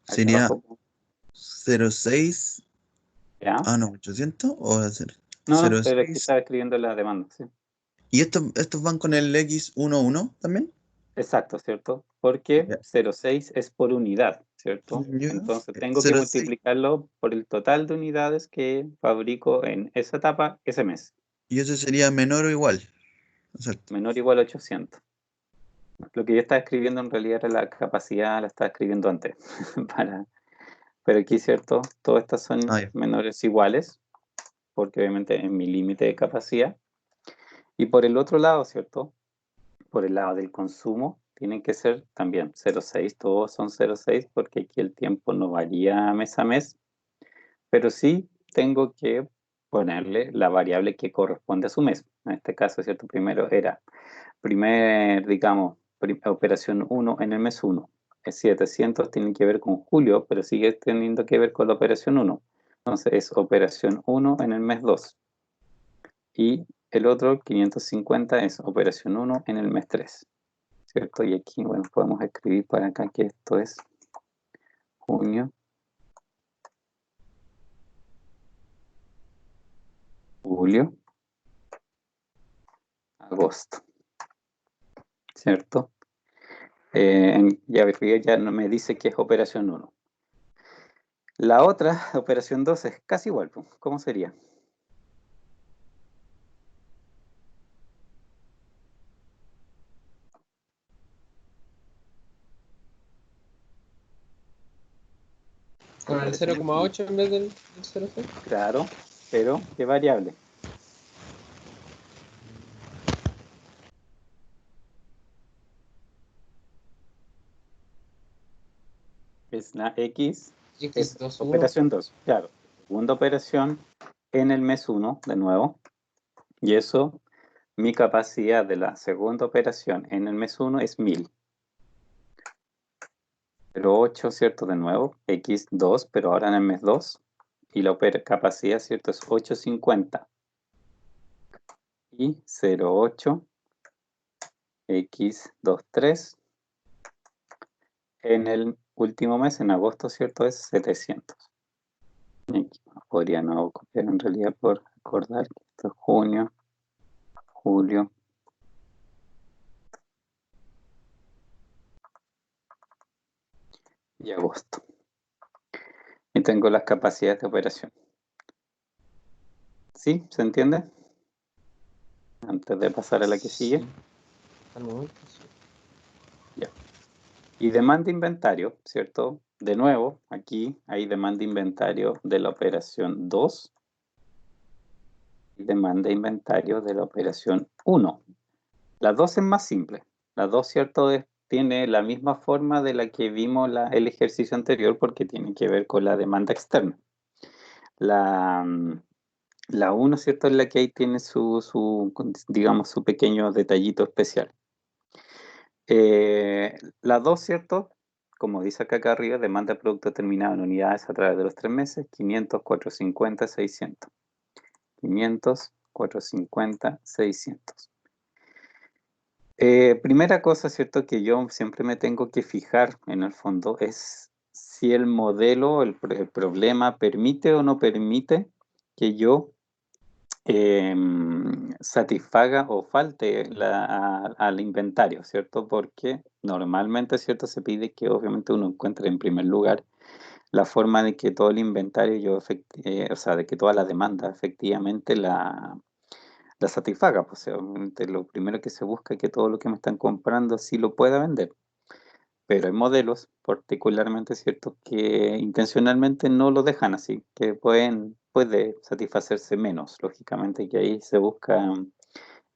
Aquí Sería abajo, 06. ¿ya? Ah, no, 800 o va a ser No, pero aquí 06. estaba escribiendo la demanda, ¿sí? ¿Y estos van con el X11 también? Exacto, ¿cierto? Porque Ya. 0,6 es por unidad, ¿cierto? Según yo, Entonces tengo que 06. multiplicarlo por el total de unidades que fabrico en esa etapa, ese mes. Y eso sería menor o igual. Exacto. Menor o igual a 800. Lo que yo estaba escribiendo en realidad era la capacidad, la estaba escribiendo antes. Pero aquí, ¿cierto? Todas estas son Ah, ya. menores o iguales, porque obviamente es mi límite de capacidad. Y por el otro lado, ¿cierto? Por el lado del consumo, tienen que ser también 0,6, todos son 0,6 porque aquí el tiempo no varía mes a mes, pero sí tengo que ponerle la variable que corresponde a su mes. En este caso, ¿cierto? Primero era, digamos, operación 1 en el mes 1. El 700 tiene que ver con julio, pero sigue teniendo que ver con la operación 1. Entonces es operación 1 en el mes 2. Y el otro, 550, es operación 1 en el mes 3. ¿Cierto? Y aquí, bueno, podemos escribir para acá que esto es junio, julio, agosto, ¿cierto? Ya no me dice que es operación 1. La otra, operación 2, es casi igual, pues. ¿Cómo sería? Con el 0,8 en vez del 0,6. Claro, pero ¿qué variable? Es la X, es X21. operación 2, claro. Segunda operación en el mes 1, de nuevo. Y eso, mi capacidad de la segunda operación en el mes 1 es 1000. 0,8, ¿cierto? De nuevo, X2, pero ahora en el mes 2. Y la capacidad, ¿cierto? Es 850. Y 0,8, X23. En el último mes, en agosto, ¿cierto? Es 700. Aquí podría no copiar en realidad por acordar que esto es junio, julio. Y agosto. Y tengo las capacidades de operación. ¿Sí? ¿Se entiende? Antes de pasar a la que sigue. Sí, al momento sí. Ya. Y demanda inventario, ¿cierto? De nuevo, aquí hay demanda inventario de la operación 2 y demanda inventario de la operación 1. Las dos es más simple. Las dos, ¿cierto? Tiene la misma forma de la que vimos el ejercicio anterior porque tiene que ver con la demanda externa. La 1, ¿cierto? Es la que ahí tiene digamos, su pequeño detallito especial. La 2, ¿cierto? Como dice acá arriba, demanda de producto terminado en unidades a través de los 3 meses, 500, 450, 600. 500, 450, 600. Primera cosa, ¿cierto? Que yo siempre me tengo que fijar en el fondo es si el modelo, el problema permite o no permite que yo satisfaga o falte al inventario, ¿cierto? Porque normalmente, ¿cierto? Se pide que obviamente uno encuentre en primer lugar la forma de que todo el inventario, o sea, de que toda la demanda efectivamente la satisfaga. Pues obviamente lo primero que se busca es que todo lo que me están comprando sí lo pueda vender. Pero hay modelos, particularmente ciertos, que intencionalmente no lo dejan así, que puede satisfacerse menos. Lógicamente que ahí se busca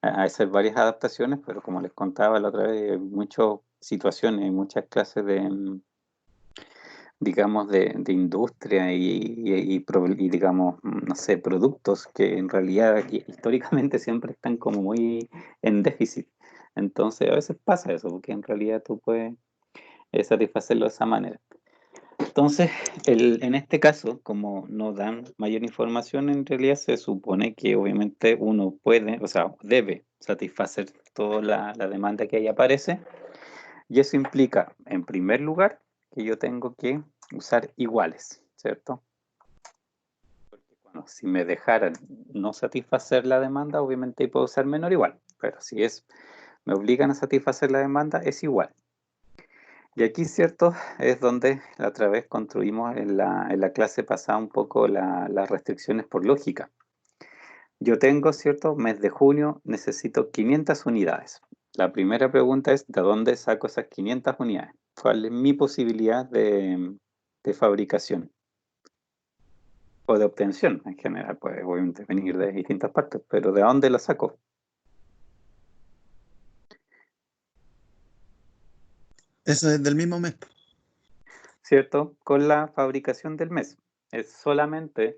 hacer varias adaptaciones, pero como les contaba la otra vez, hay muchas situaciones, hay muchas clases digamos, de industria y, digamos, no sé, productos que en realidad históricamente siempre están como muy en déficit. Entonces a veces pasa eso, porque en realidad tú puedes satisfacerlo de esa manera. Entonces, en este caso, como no dan mayor información, en realidad se supone que obviamente uno puede, o sea, debe satisfacer toda la demanda que ahí aparece, y eso implica, en primer lugar, que yo tengo que usar iguales, ¿cierto? Porque bueno, si me dejaran no satisfacer la demanda, obviamente ahí puedo usar menor igual, pero si me obligan a satisfacer la demanda, es igual. Y aquí, ¿cierto? Es donde la otra vez construimos en la clase pasada un poco las restricciones por lógica. Yo tengo, ¿cierto? Mes de junio, necesito 500 unidades. La primera pregunta es, ¿de dónde saco esas 500 unidades? ¿Cuál es mi posibilidad de fabricación o de obtención en general? Puede obviamente venir de distintas partes, pero ¿de dónde la saco? Eso es del mismo mes. ¿Cierto? Con la fabricación del mes. Es solamente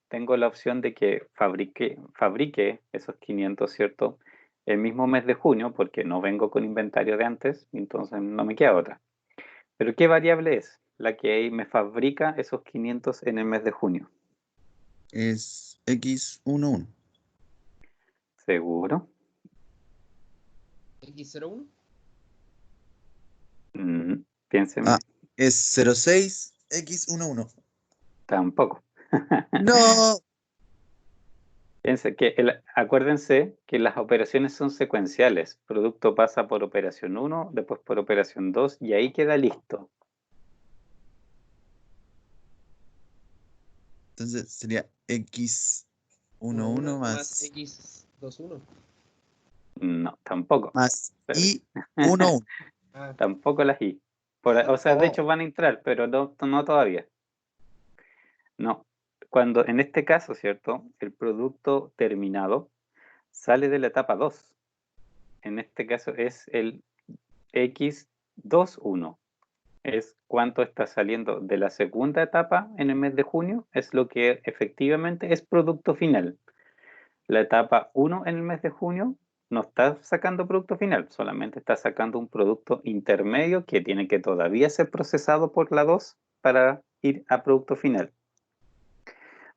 tengo la opción de que fabrique esos 500, ¿cierto? El mismo mes de junio, porque no vengo con inventario de antes, entonces no me queda otra. Pero ¿qué variable es la que ahí me fabrica esos 500 en el mes de junio? Es X11. ¿Seguro? X01. Piénseme. Ah, es 06X11. Tampoco. No, Acuérdense que las operaciones son secuenciales. Producto pasa por operación 1, después por operación 2 y ahí queda listo. Entonces sería X11 más más X21. No, tampoco. más Pero- Y11. Ah, Tampoco las I. O sea, de Oh, hecho van a entrar, pero no todavía. No. Cuando en este caso, ¿cierto? El producto terminado sale de la etapa 2. En este caso es el X21. Es cuánto está saliendo de la segunda etapa en el mes de junio, es lo que efectivamente es producto final. La etapa 1 en el mes de junio no está sacando producto final, solamente está sacando un producto intermedio que tiene que todavía ser procesado por la 2 para ir a producto final.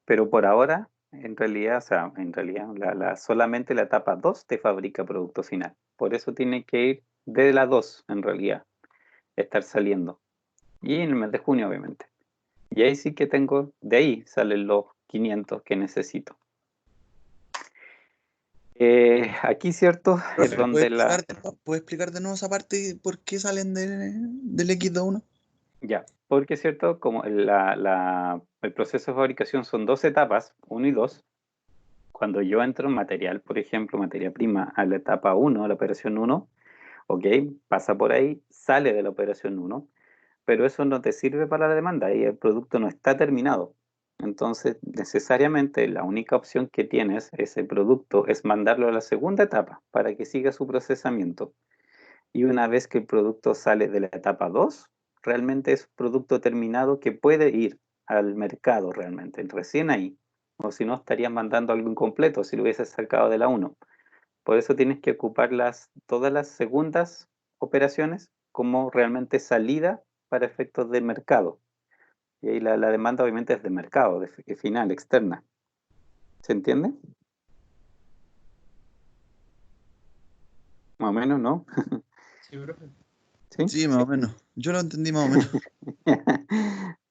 Pero por ahora, en realidad, solamente la etapa 2 te fabrica producto final. Por eso tiene que ir de la 2, en realidad, estar saliendo. Y en el mes de junio, obviamente. Y ahí sí que tengo, de ahí salen los 500 que necesito. Aquí, ¿cierto? Es profe, donde ¿puede explicar de nuevo esa parte por qué salen del X21? Ya, porque, ¿cierto? Como el proceso de fabricación son dos etapas, 1 y 2. Cuando yo entro en material, por ejemplo, materia prima, a la etapa 1, a la operación 1, ok, pasa por ahí, sale de la operación 1, pero eso no te sirve para la demanda y el producto no está terminado. Entonces, necesariamente la única opción que tienes, ese producto, es mandarlo a la segunda etapa para que siga su procesamiento. Y una vez que el producto sale de la etapa 2, realmente es producto terminado que puede ir al mercado realmente, recién ahí. O si no, estarías mandando algo incompleto si lo hubieses sacado de la 1. Por eso tienes que ocupar todas las segundas operaciones como realmente salida para efectos de mercado. Y ahí la demanda obviamente es de mercado, de final, externa. ¿Se entiende? Más o menos, ¿no? sí, profe. ¿Sí? Sí, más o menos. Yo lo entendí más o menos.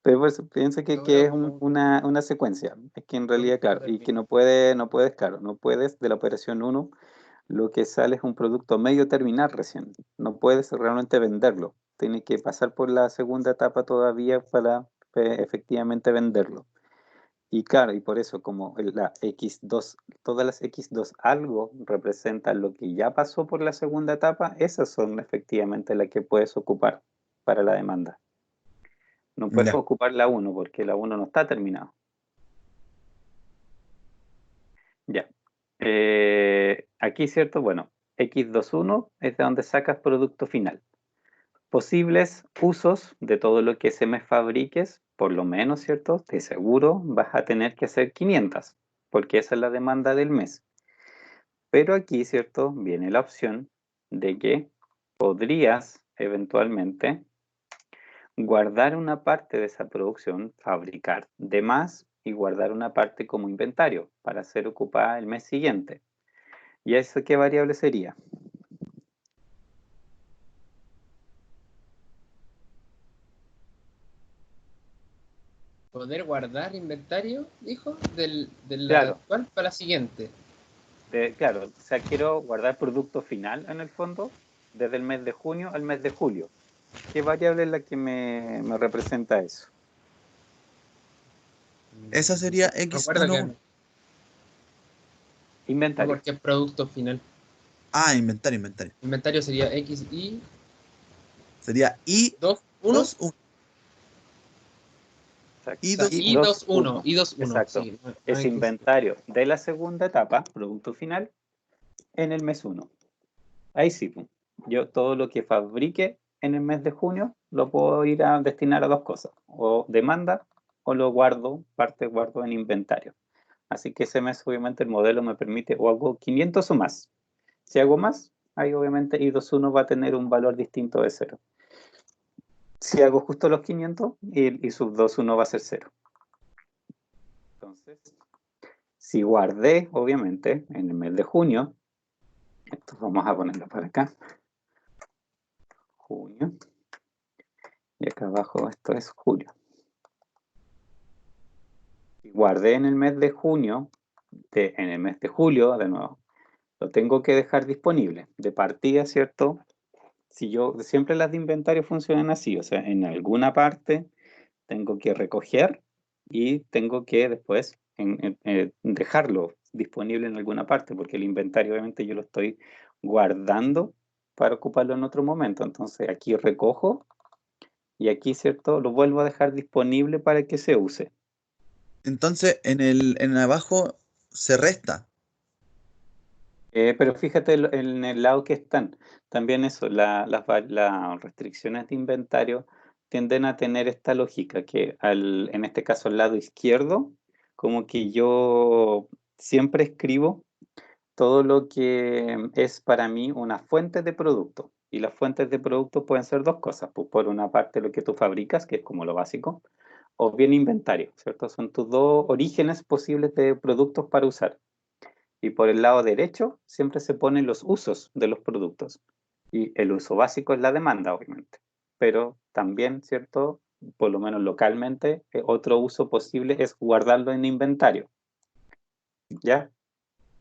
Pero pues, piensa que Logro es como una secuencia. Es que en realidad, producto claro, y que terminado. no puedes, claro, no puedes de la operación 1, lo que sale es un producto medio terminar recién. No puedes realmente venderlo. Tiene que pasar por la segunda etapa todavía para efectivamente venderlo. Y claro, y por eso como la X2, todas las X2 algo representan lo que ya pasó por la segunda etapa, esas son efectivamente las que puedes ocupar para la demanda. No puedes Ya. ocupar la 1 porque la 1 no está terminada. Ya. Aquí, ¿cierto? Bueno, X21 es de donde sacas producto final. Posibles usos de todo lo que se me fabriques, por lo menos, ¿cierto? De seguro vas a tener que hacer 500, porque esa es la demanda del mes. Pero aquí, ¿cierto? Viene la opción de que podrías eventualmente guardar una parte de esa producción, fabricar de más y guardar una parte como inventario para ser ocupada el mes siguiente. ¿Y eso qué variable sería? Poder guardar inventario, dijo, de la Claro, actual para la siguiente. claro, o sea, quiero guardar producto final en el fondo desde el mes de junio al mes de julio. ¿Qué variable es la que me representa eso? Esa sería Recuerdo que X11. no, Inventario. porque es producto final. Ah, inventario. Inventario sería X y Sería 2, 1. I21. I Y I21. 2, 1. 2 Y 2, 1. Exacto. Sí, no Es X. inventario de la segunda etapa, producto final, en el mes 1. Ahí sí, pum. Yo todo lo que fabrique en el mes de junio lo puedo ir a destinar a dos cosas, o demanda o lo guardo, parte guardo en inventario. Así que ese mes obviamente el modelo me permite o hago 500 o más. Si hago más, ahí obviamente I21 va a tener un valor distinto de cero. Si hago justo los 500, y sub 21 va a ser cero. Entonces, si guardé, obviamente, en el mes de junio, esto vamos a ponerlo para acá, junio, y acá abajo esto es julio. Si guardé en el mes de junio en el mes de julio, de nuevo, lo tengo que dejar disponible. De partida, ¿cierto? Si yo, siempre las de inventario funcionan así, o sea, en alguna parte tengo que recoger y tengo que después dejarlo disponible en alguna parte, porque el inventario obviamente yo lo estoy guardando para ocuparlo en otro momento. Entonces aquí recojo y aquí, ¿cierto? Lo vuelvo a dejar disponible para que se use. Entonces, en abajo se resta. Pero fíjate en el lado que están. También eso, las restricciones de inventario tienden a tener esta lógica, que en este caso al lado izquierdo, como que yo siempre escribo todo lo que es para mí una fuente de producto. Y las fuentes de producto pueden ser dos cosas. Pues por una parte lo que tú fabricas, que es como lo básico, o bien inventario, ¿cierto? Son tus dos orígenes posibles de productos para usar. Y por el lado derecho siempre se ponen los usos de los productos. Y el uso básico es la demanda, obviamente. Pero también, ¿cierto? Por lo menos localmente, otro uso posible es guardarlo en inventario. ¿Ya?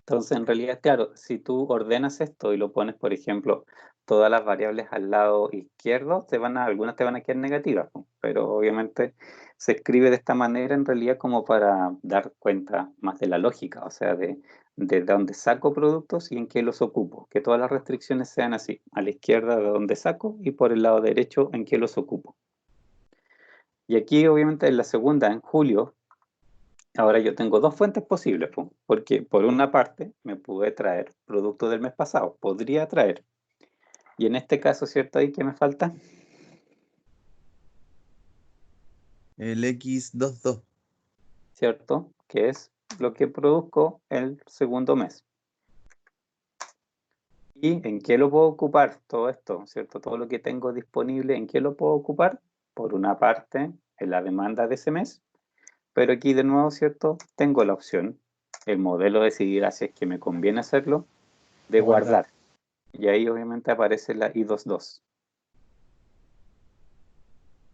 Entonces, en realidad, claro, si tú ordenas esto y lo pones, por ejemplo, todas las variables al lado izquierdo, algunas te van a quedar negativas, ¿no? Pero obviamente se escribe de esta manera en realidad como para dar cuenta más de la lógica, o sea, de dónde saco productos y en qué los ocupo, que todas las restricciones sean así, a la izquierda de dónde saco y por el lado derecho en qué los ocupo. Y aquí, obviamente, en la segunda, en julio, ahora yo tengo dos fuentes posibles, po, porque por una parte me pude traer producto del mes pasado, podría traer. Y en este caso, ¿cierto? Ahí que me falta, El X22. ¿cierto? Que es lo que produzco el segundo mes. ¿Y en qué lo puedo ocupar todo esto, ¿cierto? Todo lo que tengo disponible, ¿en qué lo puedo ocupar? Por una parte, en la demanda de ese mes, pero aquí de nuevo, ¿cierto? Tengo la opción, el modelo decidirá si es que me conviene hacerlo, de guardar. Y ahí obviamente aparece la I22.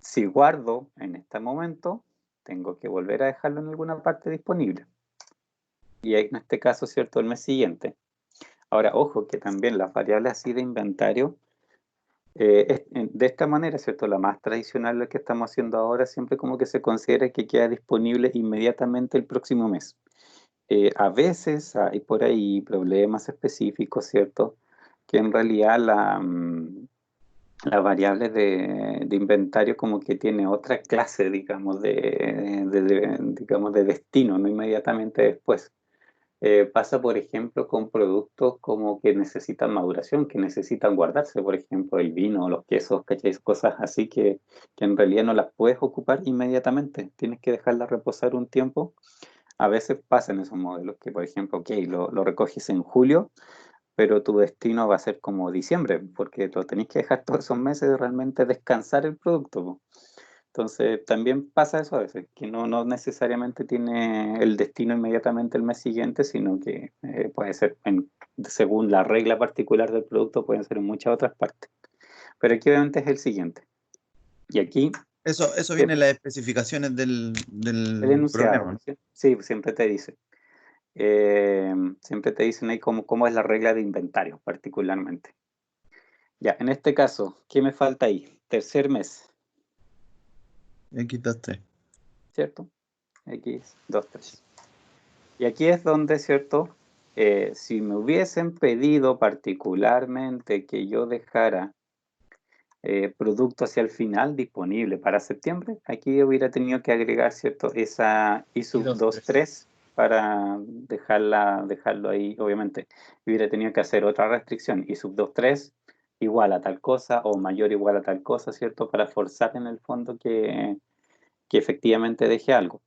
Si guardo en este momento, tengo que volver a dejarlo en alguna parte disponible. Y ahí, en este caso, ¿cierto? El mes siguiente. Ahora, ojo, que también las variables así de inventario, de esta manera, ¿cierto? La más tradicional, la que estamos haciendo ahora, siempre como que se considera que queda disponible inmediatamente el próximo mes. A veces hay por ahí problemas específicos, ¿cierto? Que en realidad la variable de inventario como que tiene otra clase, digamos, digamos, de destino, no inmediatamente después. Pasa, por ejemplo, con productos como que necesitan maduración, que necesitan guardarse, por ejemplo, el vino, los quesos, ¿cachai? Cosas así que en realidad no las puedes ocupar inmediatamente, tienes que dejarlas reposar un tiempo. A veces pasan esos modelos que, por ejemplo, ok, lo recoges en julio, pero tu destino va a ser como diciembre, porque lo tenéis que dejar todos esos meses de realmente descansar el producto, po. Entonces, también pasa eso a veces, que no necesariamente tiene el destino inmediatamente el mes siguiente, sino que puede ser, según la regla particular del producto, pueden ser en muchas otras partes. Pero aquí obviamente es el siguiente. Y aquí Eso eh, viene en las especificaciones el del enunciado, programa, ¿no? ¿sí? Sí, siempre te dice. Siempre te dicen ahí cómo es la regla de inventario, particularmente. Ya, en este caso, ¿qué me falta ahí? Tercer mes, X23. ¿cierto? X, 2, 3. Y aquí es donde, ¿cierto? Si me hubiesen pedido particularmente que yo dejara producto hacia el final disponible para septiembre, aquí hubiera tenido que agregar, ¿cierto? Esa I Y sub dos, 2, tres. 3 para dejarlo ahí, obviamente. Hubiera tenido que hacer otra restricción, I sub 2, 3 igual a tal cosa o mayor o igual a tal cosa, ¿cierto? Para forzar en el fondo que efectivamente deje algo.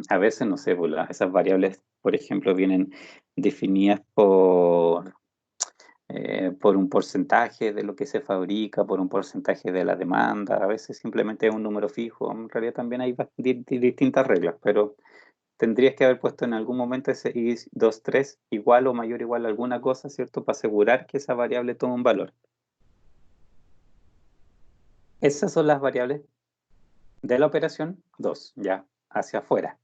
A veces, no sé, pues, esas variables, por ejemplo, vienen definidas por un porcentaje de lo que se fabrica, por un porcentaje de la demanda, a veces simplemente es un número fijo, en realidad también hay distintas reglas, pero tendrías que haber puesto en algún momento ese I23 igual o mayor o igual a alguna cosa, ¿cierto? Para asegurar que esa variable toma un valor. Esas son las variables de la operación 2, ya hacia afuera.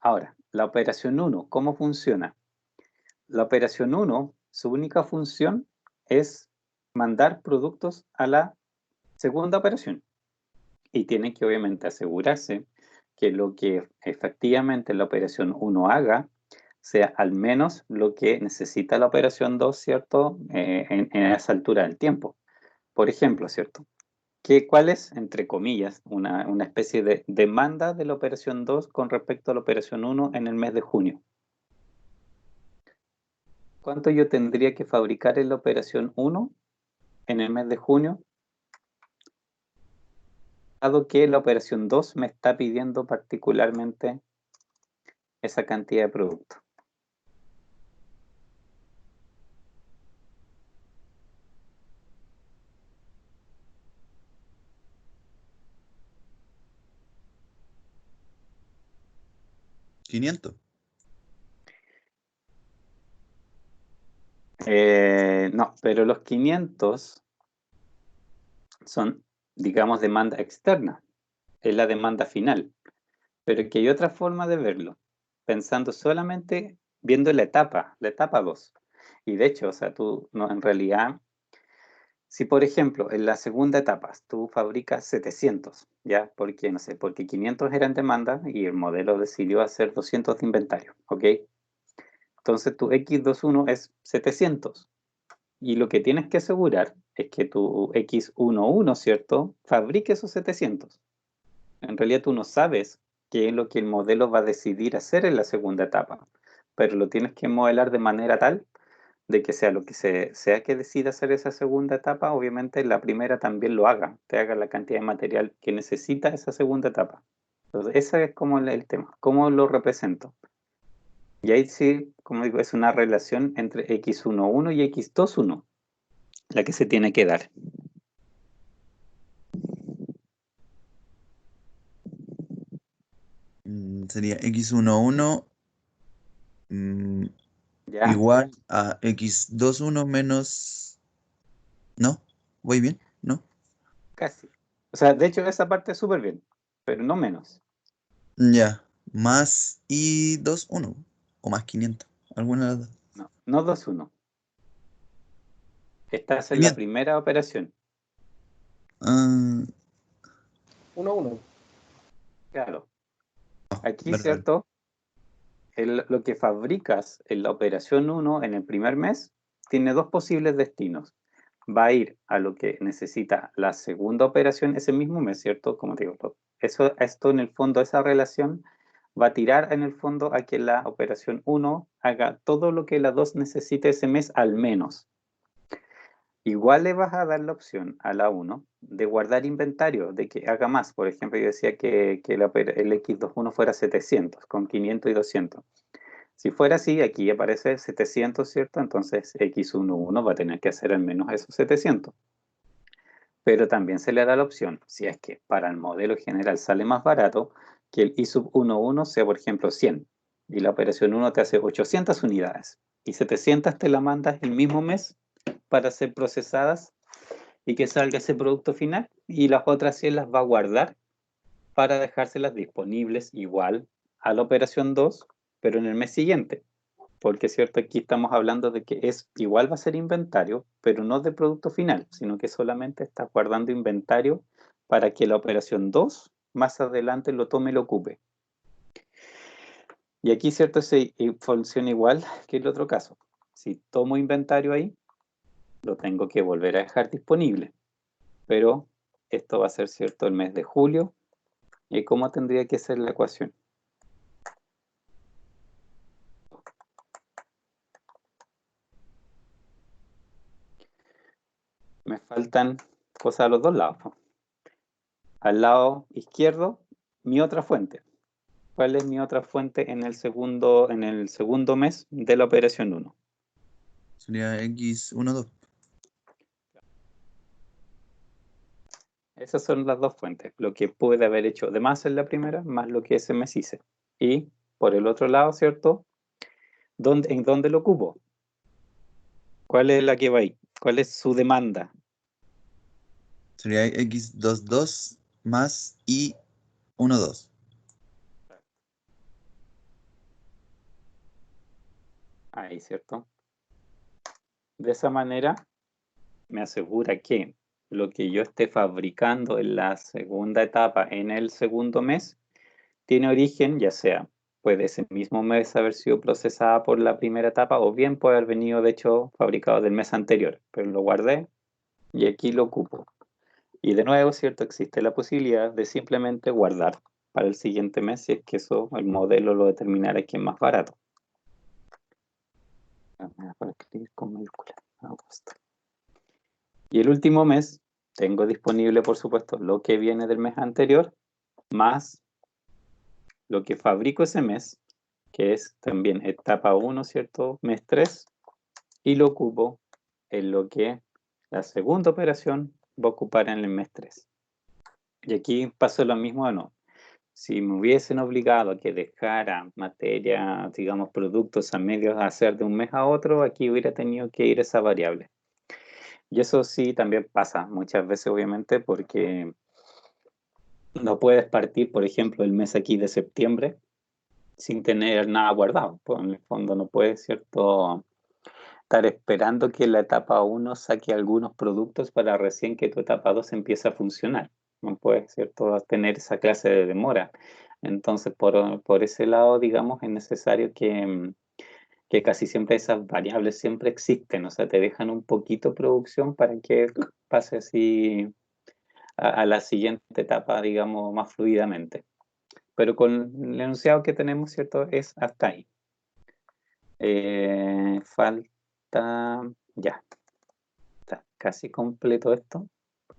Ahora, la operación 1, ¿cómo funciona? La operación 1, su única función es mandar productos a la segunda operación. Y tiene que obviamente asegurarse que lo que efectivamente la operación 1 haga sea al menos lo que necesita la operación 2, ¿cierto? En esa altura del tiempo. Por ejemplo, ¿cierto? ¿Cuál es, entre comillas, una especie de demanda de la operación 2 con respecto a la operación 1 en el mes de junio? ¿Cuánto yo tendría que fabricar en la operación 1 en el mes de junio? Dado que la operación 2 me está pidiendo particularmente esa cantidad de producto. ¿500? No, pero los 500 son, digamos, demanda externa. Es la demanda final. Pero que hay otra forma de verlo, pensando solamente viendo la etapa 2. Y de hecho, o sea, tú no, en realidad, si por ejemplo en la segunda etapa tú fabricas 700, ¿ya? Porque, no sé, porque 500 eran demanda y el modelo decidió hacer 200 de inventario, ¿ok? Entonces tu X21 es 700. Y lo que tienes que asegurar es que tu X11, ¿cierto? Fabrique esos 700. En realidad tú no sabes qué es lo que el modelo va a decidir hacer en la segunda etapa, pero lo tienes que modelar de manera tal de que sea lo que sea que decida hacer esa segunda etapa, obviamente la primera también lo haga, te haga la cantidad de material que necesita esa segunda etapa. Entonces, ese es como el tema, cómo lo represento. Y ahí sí, como digo, es una relación entre X11 y X21 la que se tiene que dar. Sería x11 ¿Ya? igual a x21 menos... ¿No? ¿Voy bien? ¿No? Casi. O sea, de hecho esa parte es súper bien, pero no menos. Ya. Más y21. O más 500. Alguna de las dos. No, no 2-1. Estás en la 500. primera operación. Ah, 1-1. Claro. no, Aquí, verdad. ¿cierto? Lo que fabricas en la operación 1 en el primer mes tiene dos posibles destinos. Va a ir a lo que necesita la segunda operación ese mismo mes, ¿cierto? Como te digo, esto en el fondo, esa relación va a tirar en el fondo a que la operación 1 haga todo lo que la 2 necesite ese mes al menos. Igual le vas a dar la opción a la 1 de guardar inventario, de que haga más. Por ejemplo, yo decía que el X21 fuera 700, con 500 y 200. Si fuera así, aquí aparece 700, ¿cierto? Entonces X11 va a tener que hacer al menos esos 700. Pero también se le da la opción, si es que para el modelo general sale más barato, que el I sub 11 sea, por ejemplo, 100. Y la operación 1 te hace 800 unidades. Y 700 te la mandas el mismo mes para ser procesadas y que salga ese producto final. Y las otras 100 las va a guardar para dejárselas disponibles igual a la operación 2, pero en el mes siguiente. Porque es cierto, aquí estamos hablando de que es igual va a ser inventario, pero no de producto final, sino que solamente está guardando inventario para que la operación 2 más adelante lo tome y lo ocupe. Y aquí, cierto, se funciona igual que el otro caso. Si tomo inventario ahí, lo tengo que volver a dejar disponible. Pero esto va a ser cierto el mes de julio. ¿Y cómo tendría que ser la ecuación? Me faltan cosas a los dos lados. Al lado izquierdo, mi otra fuente. ¿Cuál es mi otra fuente en el segundo mes de la operación 1? Sería x12. Esas son las dos fuentes, lo que pude haber hecho de más en la primera, más lo que ese mes hice. Y por el otro lado, ¿cierto? ¿En dónde lo ocupo? ¿Cuál es la que va ahí? ¿Cuál es su demanda? Sería x22 más y12. Ahí, ¿cierto? De esa manera me asegura que lo que yo esté fabricando en la segunda etapa, en el segundo mes, tiene origen, ya sea, puede ese mismo mes haber sido procesada por la primera etapa o bien puede haber venido, de hecho, fabricado del mes anterior, pero lo guardé y aquí lo ocupo. Y de nuevo, ¿cierto? Existe la posibilidad de simplemente guardar para el siguiente mes si es que eso, el modelo lo determinara que es más barato. Para escribir con mayúsculas. Agosto. Y el último mes tengo disponible, por supuesto, lo que viene del mes anterior, más lo que fabrico ese mes, que es también etapa 1, ¿cierto? Mes 3, y lo ocupo en lo que la segunda operación va a ocupar en el mes 3. Y aquí pasó lo mismo de nuevo. Si me hubiesen obligado a que dejara materia, digamos, productos a medios a hacer de un mes a otro, aquí hubiera tenido que ir esa variable. Y eso sí también pasa muchas veces, obviamente, porque no puedes partir, por ejemplo, el mes aquí de septiembre sin tener nada guardado. Pues en el fondo no puedes, ¿cierto?, estar esperando que la etapa 1 saque algunos productos para recién que tu etapa 2 empiece a funcionar. No puedes, ¿cierto?, tener esa clase de demora. Entonces, por ese lado, digamos, es necesario que casi siempre esas variables siempre existen, o sea, te dejan un poquito producción para que pase así a la siguiente etapa, digamos, más fluidamente. Pero con el enunciado que tenemos, ¿cierto?, es hasta ahí. Falta, ya, está casi completo esto.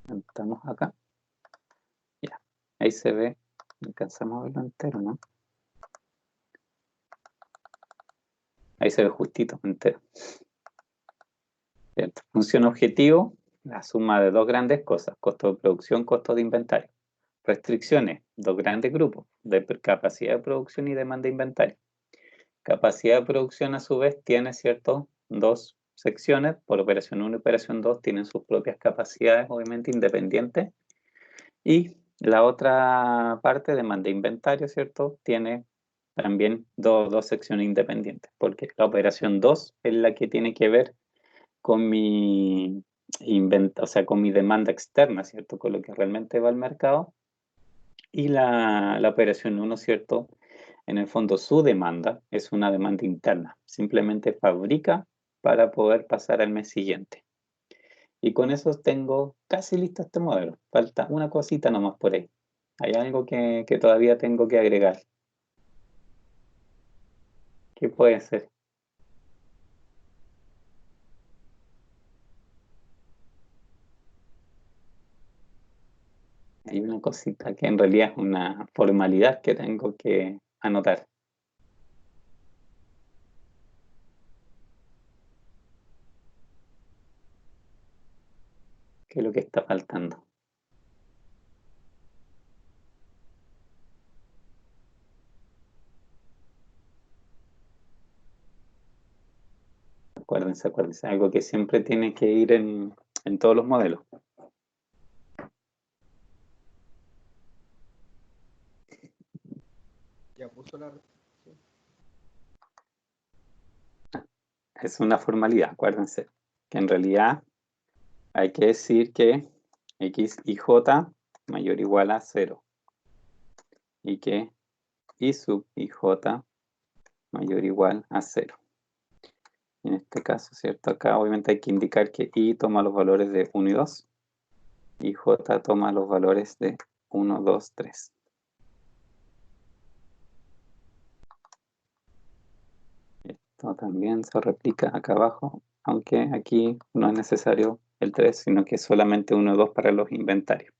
Estamos acá. Ya, ahí se ve, alcanzamos a verlo entero, ¿no? Ahí se ve justito, entero. ¿Cierto? Función objetivo, la suma de dos grandes cosas, costo de producción, costo de inventario. Restricciones, dos grandes grupos, de capacidad de producción y demanda de inventario. Capacidad de producción, a su vez, tiene, ¿cierto?, dos secciones, por operación 1 y operación 2 tienen sus propias capacidades, obviamente, independientes. Y la otra parte, demanda de inventario, ¿cierto?, tiene también dos secciones independientes, porque la operación 2 es la que tiene que ver con mi o sea, con mi demanda externa, ¿cierto?, con lo que realmente va al mercado. Y la operación 1, ¿cierto?, en el fondo su demanda es una demanda interna. Simplemente fabrica para poder pasar al mes siguiente. Y con eso tengo casi listo este modelo. Falta una cosita nomás por ahí. Hay algo que todavía tengo que agregar. ¿Qué puede ser? Hay una cosita que en realidad es una formalidad que tengo que anotar. ¿Qué es lo que está faltando? Acuérdense, algo que siempre tiene que ir en todos los modelos. Ya puso la restricción. Es una formalidad, acuérdense, que en realidad hay que decir que x y j mayor o igual a 0 y que y sub y j mayor o igual a 0. En este caso, ¿cierto? Acá obviamente hay que indicar que y toma los valores de 1 y 2 y j toma los valores de 1, 2, 3. Esto también se replica acá abajo, aunque aquí no es necesario el 3, sino que solamente 1 y 2 para los inventarios.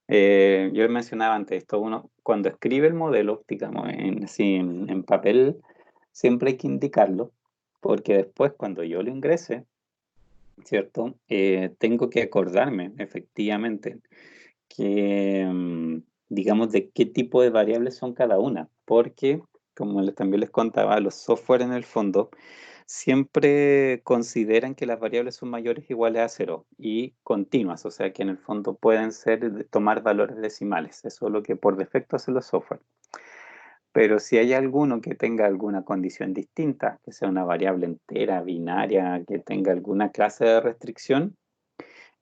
Yo mencionaba antes esto, uno cuando escribe el modelo, digamos, en papel, siempre hay que indicarlo, porque después cuando yo lo ingrese, ¿cierto? Tengo que acordarme efectivamente que, digamos, de qué tipo de variables son cada una, porque, como también les contaba, los software en el fondo siempre consideran que las variables son mayores o iguales a 0 y continuas, o sea que en el fondo pueden tomar valores decimales, eso es lo que por defecto hacen los software. pero si hay alguno que tenga alguna condición distinta, que sea una variable entera, binaria, que tenga alguna clase de restricción,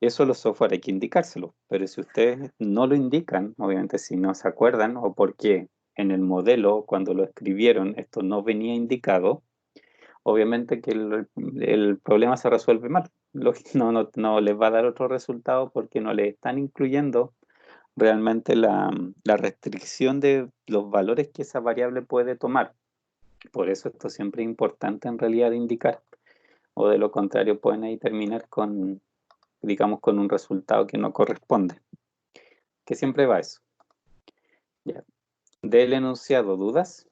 eso los software hay que indicárselo. Pero si ustedes no lo indican, obviamente si no se acuerdan o porque en el modelo cuando lo escribieron esto no venía indicado, obviamente que el problema se resuelve mal. No les va a dar otro resultado porque no le están incluyendo realmente la restricción de los valores que esa variable puede tomar. Por eso esto siempre es importante en realidad de indicar, o de lo contrario pueden ahí terminar con, digamos, con un resultado que no corresponde. Que siempre va eso. Ya. Del enunciado, ¿dudas?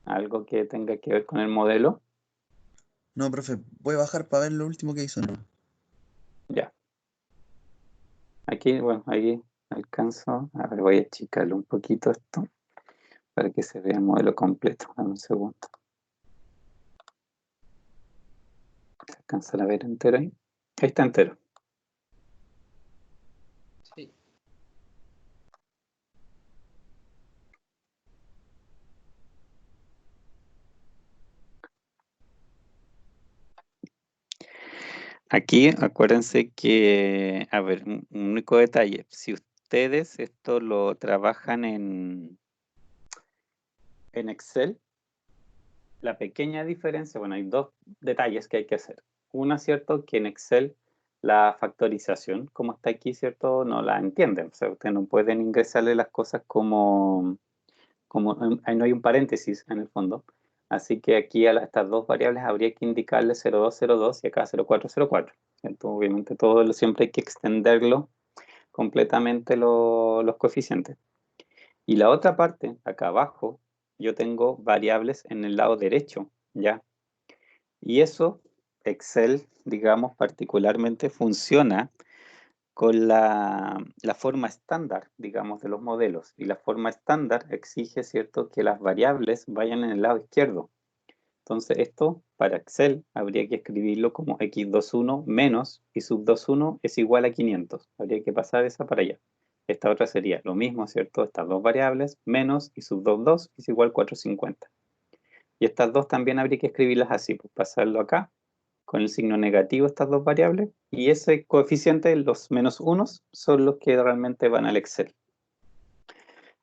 ¿Algo que tenga que ver con el modelo? No, profe, voy a bajar para ver lo último que hizo, ¿no? Ya. Aquí, bueno, ahí alcanzo. A ver, voy a achicarlo un poquito esto para que se vea el modelo completo. Dame un segundo. ¿Se alcanza a ver entero ahí? Ahí está entero. Sí. Aquí acuérdense que, a ver, un único detalle. Si ustedes esto lo trabajan en Excel, la pequeña diferencia, bueno, hay dos detalles que hay que hacer. Una, cierto, que en Excel la factorización, como está aquí, cierto, no la entienden. O sea, ustedes no pueden ingresarle las cosas como ahí no hay un paréntesis en el fondo. Así que aquí a estas dos variables habría que indicarle 0202 y acá 0404. ¿Cierto? Obviamente todo siempre hay que extenderlo completamente los coeficientes. Y la otra parte, acá abajo, yo tengo variables en el lado derecho, ¿ya? Y eso, Excel, digamos, particularmente funciona con la forma estándar, digamos, de los modelos. Y la forma estándar exige, ¿cierto?, que las variables vayan en el lado izquierdo. Entonces, esto para Excel habría que escribirlo como x21 menos y sub 21 es igual a 500. Habría que pasar esa para allá. Esta otra sería lo mismo, ¿cierto? Estas dos variables, menos y sub 22 es igual a 450. Y estas dos también habría que escribirlas así, pues pasarlo acá con el signo negativo estas dos variables, y ese coeficiente, los menos unos, son los que realmente van al Excel.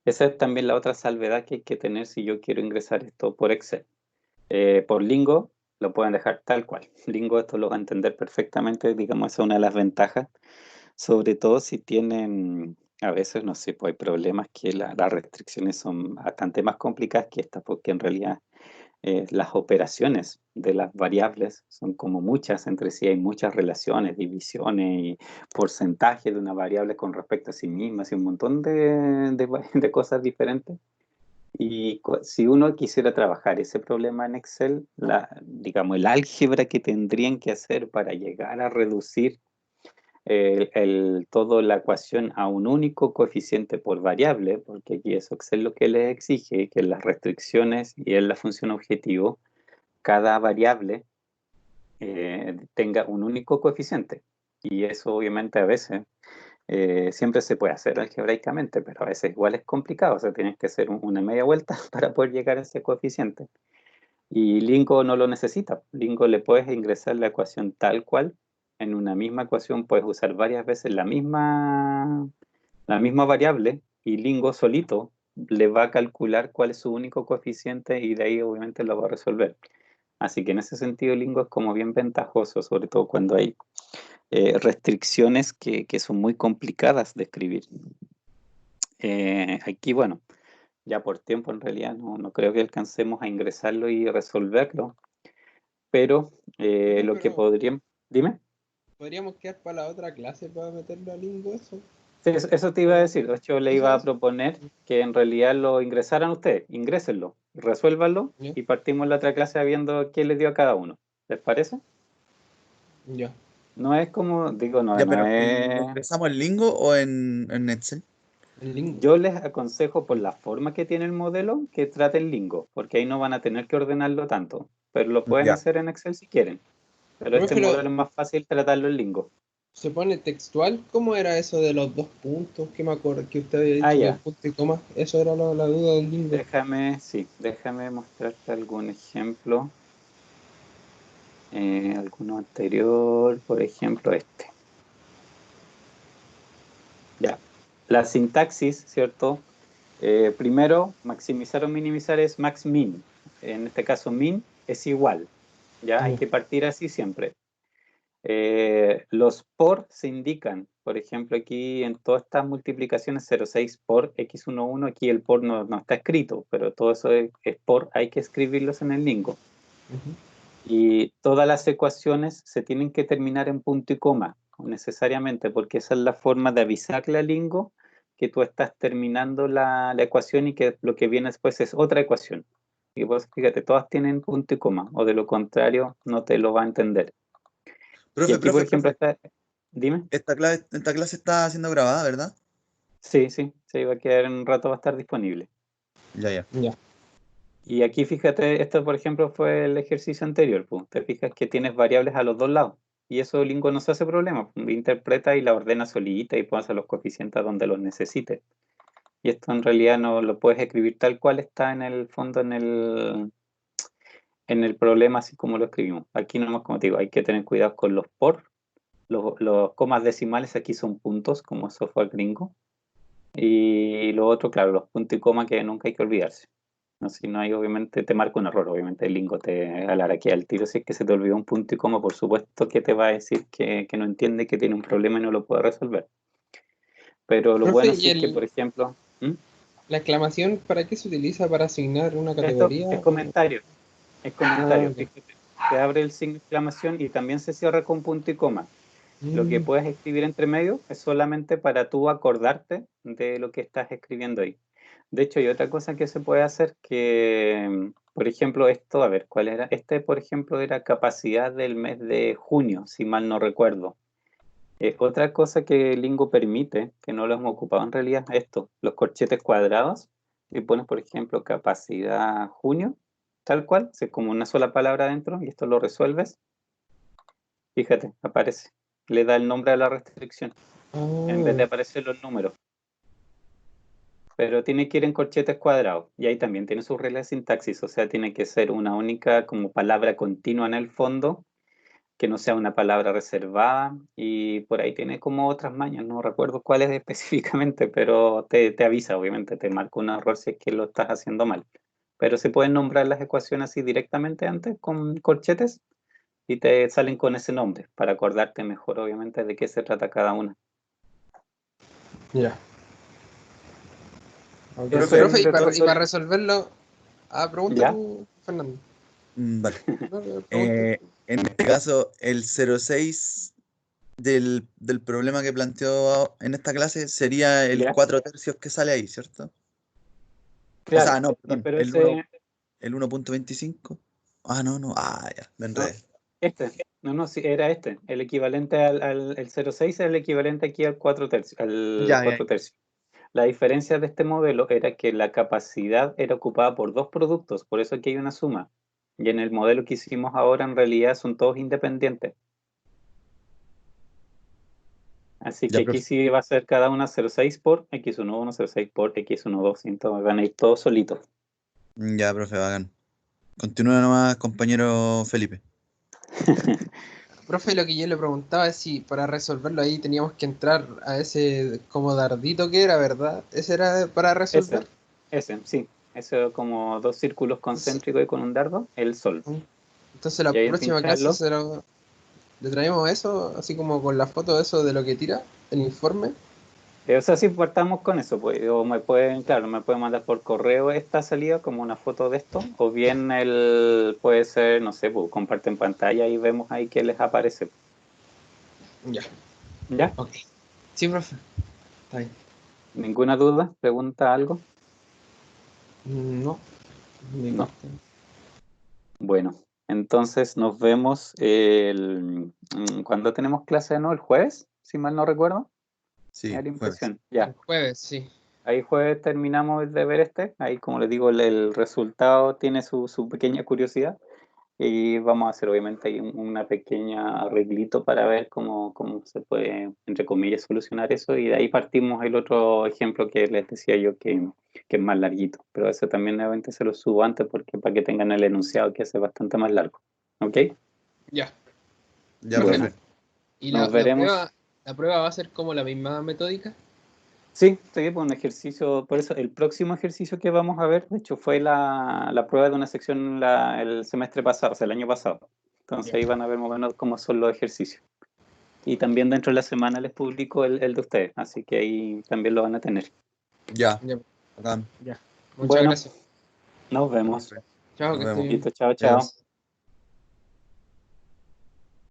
Esa es también la otra salvedad que hay que tener si yo quiero ingresar esto por Excel. Por Lingo lo pueden dejar tal cual. Lingo esto lo va a entender perfectamente, digamos, esa es una de las ventajas, sobre todo si tienen, a veces, no sé, pues hay problemas que las restricciones son bastante más complicadas que estas, porque en realidad las operaciones de las variables son como muchas entre sí, hay muchas relaciones, divisiones y porcentajes de una variable con respecto a sí misma, y un montón de cosas diferentes. Y si uno quisiera trabajar ese problema en Excel, digamos, el álgebra que tendrían que hacer para llegar a reducir toda la ecuación a un único coeficiente por variable, porque aquí es Excel lo que les exige, que las restricciones y en la función objetivo, cada variable tenga un único coeficiente. Y eso obviamente a veces siempre se puede hacer algebraicamente, pero a veces igual es complicado, o sea, tienes que hacer una media vuelta para poder llegar a ese coeficiente. Y Lingo no lo necesita. Lingo le puedes ingresar la ecuación tal cual. En una misma ecuación puedes usar varias veces la misma variable y Lingo solito le va a calcular cuál es su único coeficiente y de ahí obviamente lo va a resolver. Así que en ese sentido Lingo es como bien ventajoso, sobre todo cuando hay restricciones que son muy complicadas de escribir. Aquí, bueno, ya por tiempo en realidad no creo que alcancemos a ingresarlo y resolverlo, pero Profe, lo que pero podríamos... Dime. podríamos quedar para la otra clase para meterlo a Lingo eso. Sí, eso te iba a decir. De hecho, le iba a proponer que en realidad lo ingresaran ustedes. Ingrésenlo, resuélvanlo Ya. y partimos la otra clase viendo qué les dio a cada uno. ¿Les parece? Ya. No es como, digo, no, Ya, no pero ¿lo es... ingresamos en Lingo o en Excel? El Lingo. Yo les aconsejo por la forma que tiene el modelo que traten Lingo, porque ahí no van a tener que ordenarlo tanto, pero lo pueden Ya. hacer en Excel si quieren. Pero este Profe, modelo es más fácil tratarlo en Lingo. se pone textual. ¿Cómo era eso de los dos puntos? Que me acuerdo que usted había Ah, dicho del ya. punto y coma. Eso era la duda del Lingo. Déjame mostrarte algún ejemplo. Alguno anterior, por ejemplo este. Ya. La sintaxis, ¿cierto? Primero, maximizar o minimizar es max-min. En este caso, min es igual. Ya hay Ya. que partir así siempre. Los por se indican. Por ejemplo, aquí en todas estas multiplicaciones 0,6 por x11, aquí el por no está escrito, pero todo eso es por, hay que escribirlos en el Lingo. Ujú. Y todas las ecuaciones se tienen que terminar en punto y coma, necesariamente, porque esa es la forma de avisarle al Lingo que tú estás terminando la ecuación y que lo que viene después es otra ecuación. Y vos, fíjate, todas tienen punto y coma, o de lo contrario, no te lo va a entender. Y Profe, aquí, por profe, ejemplo, profe. está, dime. Esta clase está siendo grabada, ¿verdad? Sí, sí, se va a quedar en un rato, va a estar disponible. Ya, ya. Ya. Y aquí fíjate, esto por ejemplo fue el ejercicio anterior, pues. Te fijas que tienes variables a los dos lados. Y eso Lingo no se hace problema, pues. Interpreta y la ordena solita y pones a los coeficientes donde los necesites. Y esto en realidad no lo puedes escribir tal cual está en el fondo, en el problema, así como lo escribimos. Aquí nomás, como te digo, hay que tener cuidado con los por. Los comas decimales aquí son puntos, como eso fue el gringo. Y lo otro, claro, los puntos y coma que nunca hay que olvidarse. No, si no hay, obviamente, te marca un error, obviamente el Lingo te aquí al tiro. Si es que se te olvidó un punto y coma, por supuesto que te va a decir que no entiende, que tiene un problema y no lo puede resolver. Pero lo Profe, bueno ¿y sí es que, por ejemplo, la exclamación para qué se utiliza? ¿Para asignar una esto categoría? es comentario, es Ah, comentario. ok. Fíjate, te abre el signo de exclamación y también se cierra con punto y coma. Lo que Mm, puedes escribir entre medio es solamente para tú acordarte de lo que estás escribiendo ahí. De hecho, hay otra cosa que se puede hacer que, por ejemplo, esto, a ver, ¿cuál era? Este, por ejemplo, era capacidad del mes de junio, si mal no recuerdo. Otra cosa que Lingo permite, que no lo hemos ocupado en realidad, esto, los corchetes cuadrados, y pones, por ejemplo, capacidad junio, tal cual, es como una sola palabra adentro, y esto lo resuelves, fíjate, aparece, le da el nombre a la restricción en vez de ah, aparecer los números. Pero tiene que ir en corchetes cuadrados. Y ahí también tiene sus reglas de sintaxis. O sea, tiene que ser una única como palabra continua en el fondo, que no sea una palabra reservada. Y por ahí tiene como otras mañas. No recuerdo cuáles específicamente, pero te avisa, obviamente, te marca un error si es que lo estás haciendo mal. Pero se pueden nombrar las ecuaciones así directamente antes con corchetes y te salen con ese nombre para acordarte mejor, obviamente, de qué se trata cada una. ya. Ok. Eso Profe, es y de para pronto. resolverlo, pregunta ¿Ya? tú, Fernando. Vale. No, pregunta tú. En este caso, el 0,6 del problema que planteó en esta clase sería el ¿Ya? 4 tercios que sale ahí, ¿cierto? O sea, Claro. no, perdón, Pero ese, el 1,25. Ah, no, no. Ah, ya, me no, enredé. no, sí, era este. El equivalente el 0,6 es el equivalente aquí al 4 tercios, al Ya, ya. 4 tercios. La diferencia de este modelo era que la capacidad era ocupada por dos productos, por eso aquí hay una suma. Y en el modelo que hicimos ahora, en realidad, son todos independientes. Así Ya, que aquí profe. sí va a ser cada una 0,6 por x11, 0,6 por x12, y entonces van a ir todos solitos. Ya, profe, bacán. Continúa nomás, compañero Felipe. Profe, lo que yo le preguntaba es si para resolverlo ahí teníamos que entrar a ese como dardito que era, ¿verdad? ¿Ese era para Ese, resolver? sí. Eso como dos círculos Entonces, concéntricos y con un dardo, el sol. entonces la Y ahí al próxima clase pincharlo, le traemos eso, así como con la foto de eso de lo que tira, el informe. o sea, si partamos con eso, pues, o me pueden, claro, me pueden mandar por correo esta salida como una foto de esto, o bien puede ser, no sé, pues comparten pantalla y vemos ahí qué les aparece. Ya, ¿Ya? ok. Sí, profe, está bien. ¿Ninguna duda? ¿Pregunta algo? No, de mi No. parte. Bueno, entonces nos vemos cuando tenemos clase, ¿no? El jueves, si mal no recuerdo. Me da Sí, la jueves. impresión. El Ya. jueves, sí. Ahí jueves terminamos de ver este. Ahí, como les digo, el resultado tiene su pequeña curiosidad. Y vamos a hacer obviamente ahí una pequeña arreglito para ver cómo se puede, entre comillas, solucionar eso. Y de ahí partimos el otro ejemplo que les decía yo que es más larguito. Pero ese también obviamente se lo subo antes porque para que tengan el enunciado que es bastante más largo. ¿Ok? Ya. Ya, Bueno. profe. ¿Y Nos veremos. la prueba va a ser como la misma metódica? Sí, sí, pues un ejercicio, por eso el próximo ejercicio que vamos a ver, de hecho, fue la prueba de una sección el semestre pasado, o sea, el año pasado. Entonces Ya. ahí van a ver más o menos cómo son los ejercicios. Y también dentro de la semana les publico el de ustedes, así que ahí también lo van a tener. Ya, Ya. bacán. Ya. Muchas Bueno, gracias. nos Ya, vemos. profe. Chao, Nos que esté vemos. bien. Listo, chao, chao. Adiós.